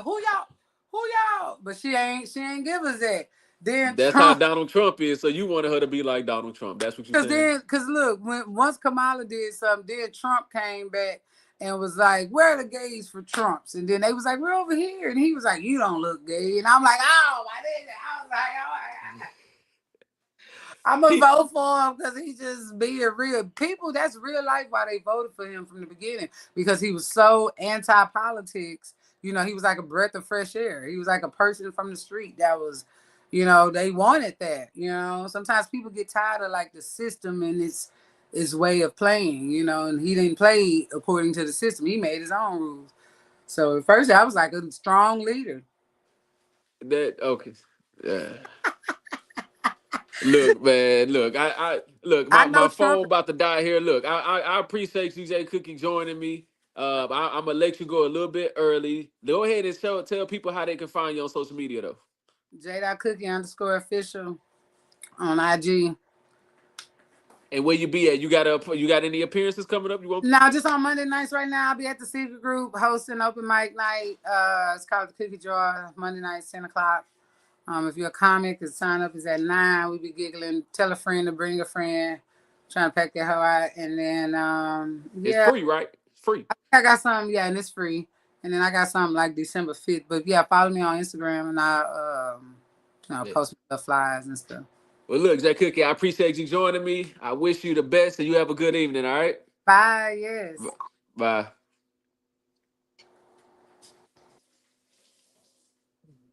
who y'all? But she ain't give us that. Then That's how Trump, Donald Trump is. So you wanted her to be like Donald Trump. That's what you're saying. cause look, once Kamala did something, then Trump came back and was like, "Where are the gays for Trumps?" And then they was like, "We're over here," and he was like, "You don't look gay," and I'm like, "Oh my nigga," I was like, "Oh." I'm gonna He vote for him because he just being real. People, that's real life why they voted for him from the beginning because he was so anti politics. You know, he was like a breath of fresh air. He was like a person from the street that was, you know, they wanted that. You know, sometimes people get tired of like the system and its way of playing. You know, and he didn't play according to the system. He made his own rules. So at first, I was like a strong leader. that okay. Yeah. Look, man. Look, I look. I My know Trump. phone about to die here. Look, I appreciate CJ Cookie joining me. I'm gonna let you go a little bit early. Go ahead and tell people how they can find you on social media though. J.Cookie_official on IG. And where you be at? You got any appearances coming up? You want? No, just on Monday nights right now. I'll be at the Secret Group hosting open mic night. It's called the Cookie Jar. Monday nights, 10 o'clock. If you're a comic, the sign up is at 9. We be giggling. Tell a friend to bring a friend. Trying to pack that hoe out. And then, It's yeah, free, right? It's free. I got something. Yeah, and it's free. And then I got something like December 5th. But yeah, follow me on Instagram and I'll Yeah. post the flyers and stuff. Well, look, Jay Cookie, I appreciate you joining me. I wish you the best, and you have a good evening. All right. Bye. Yes. Bye.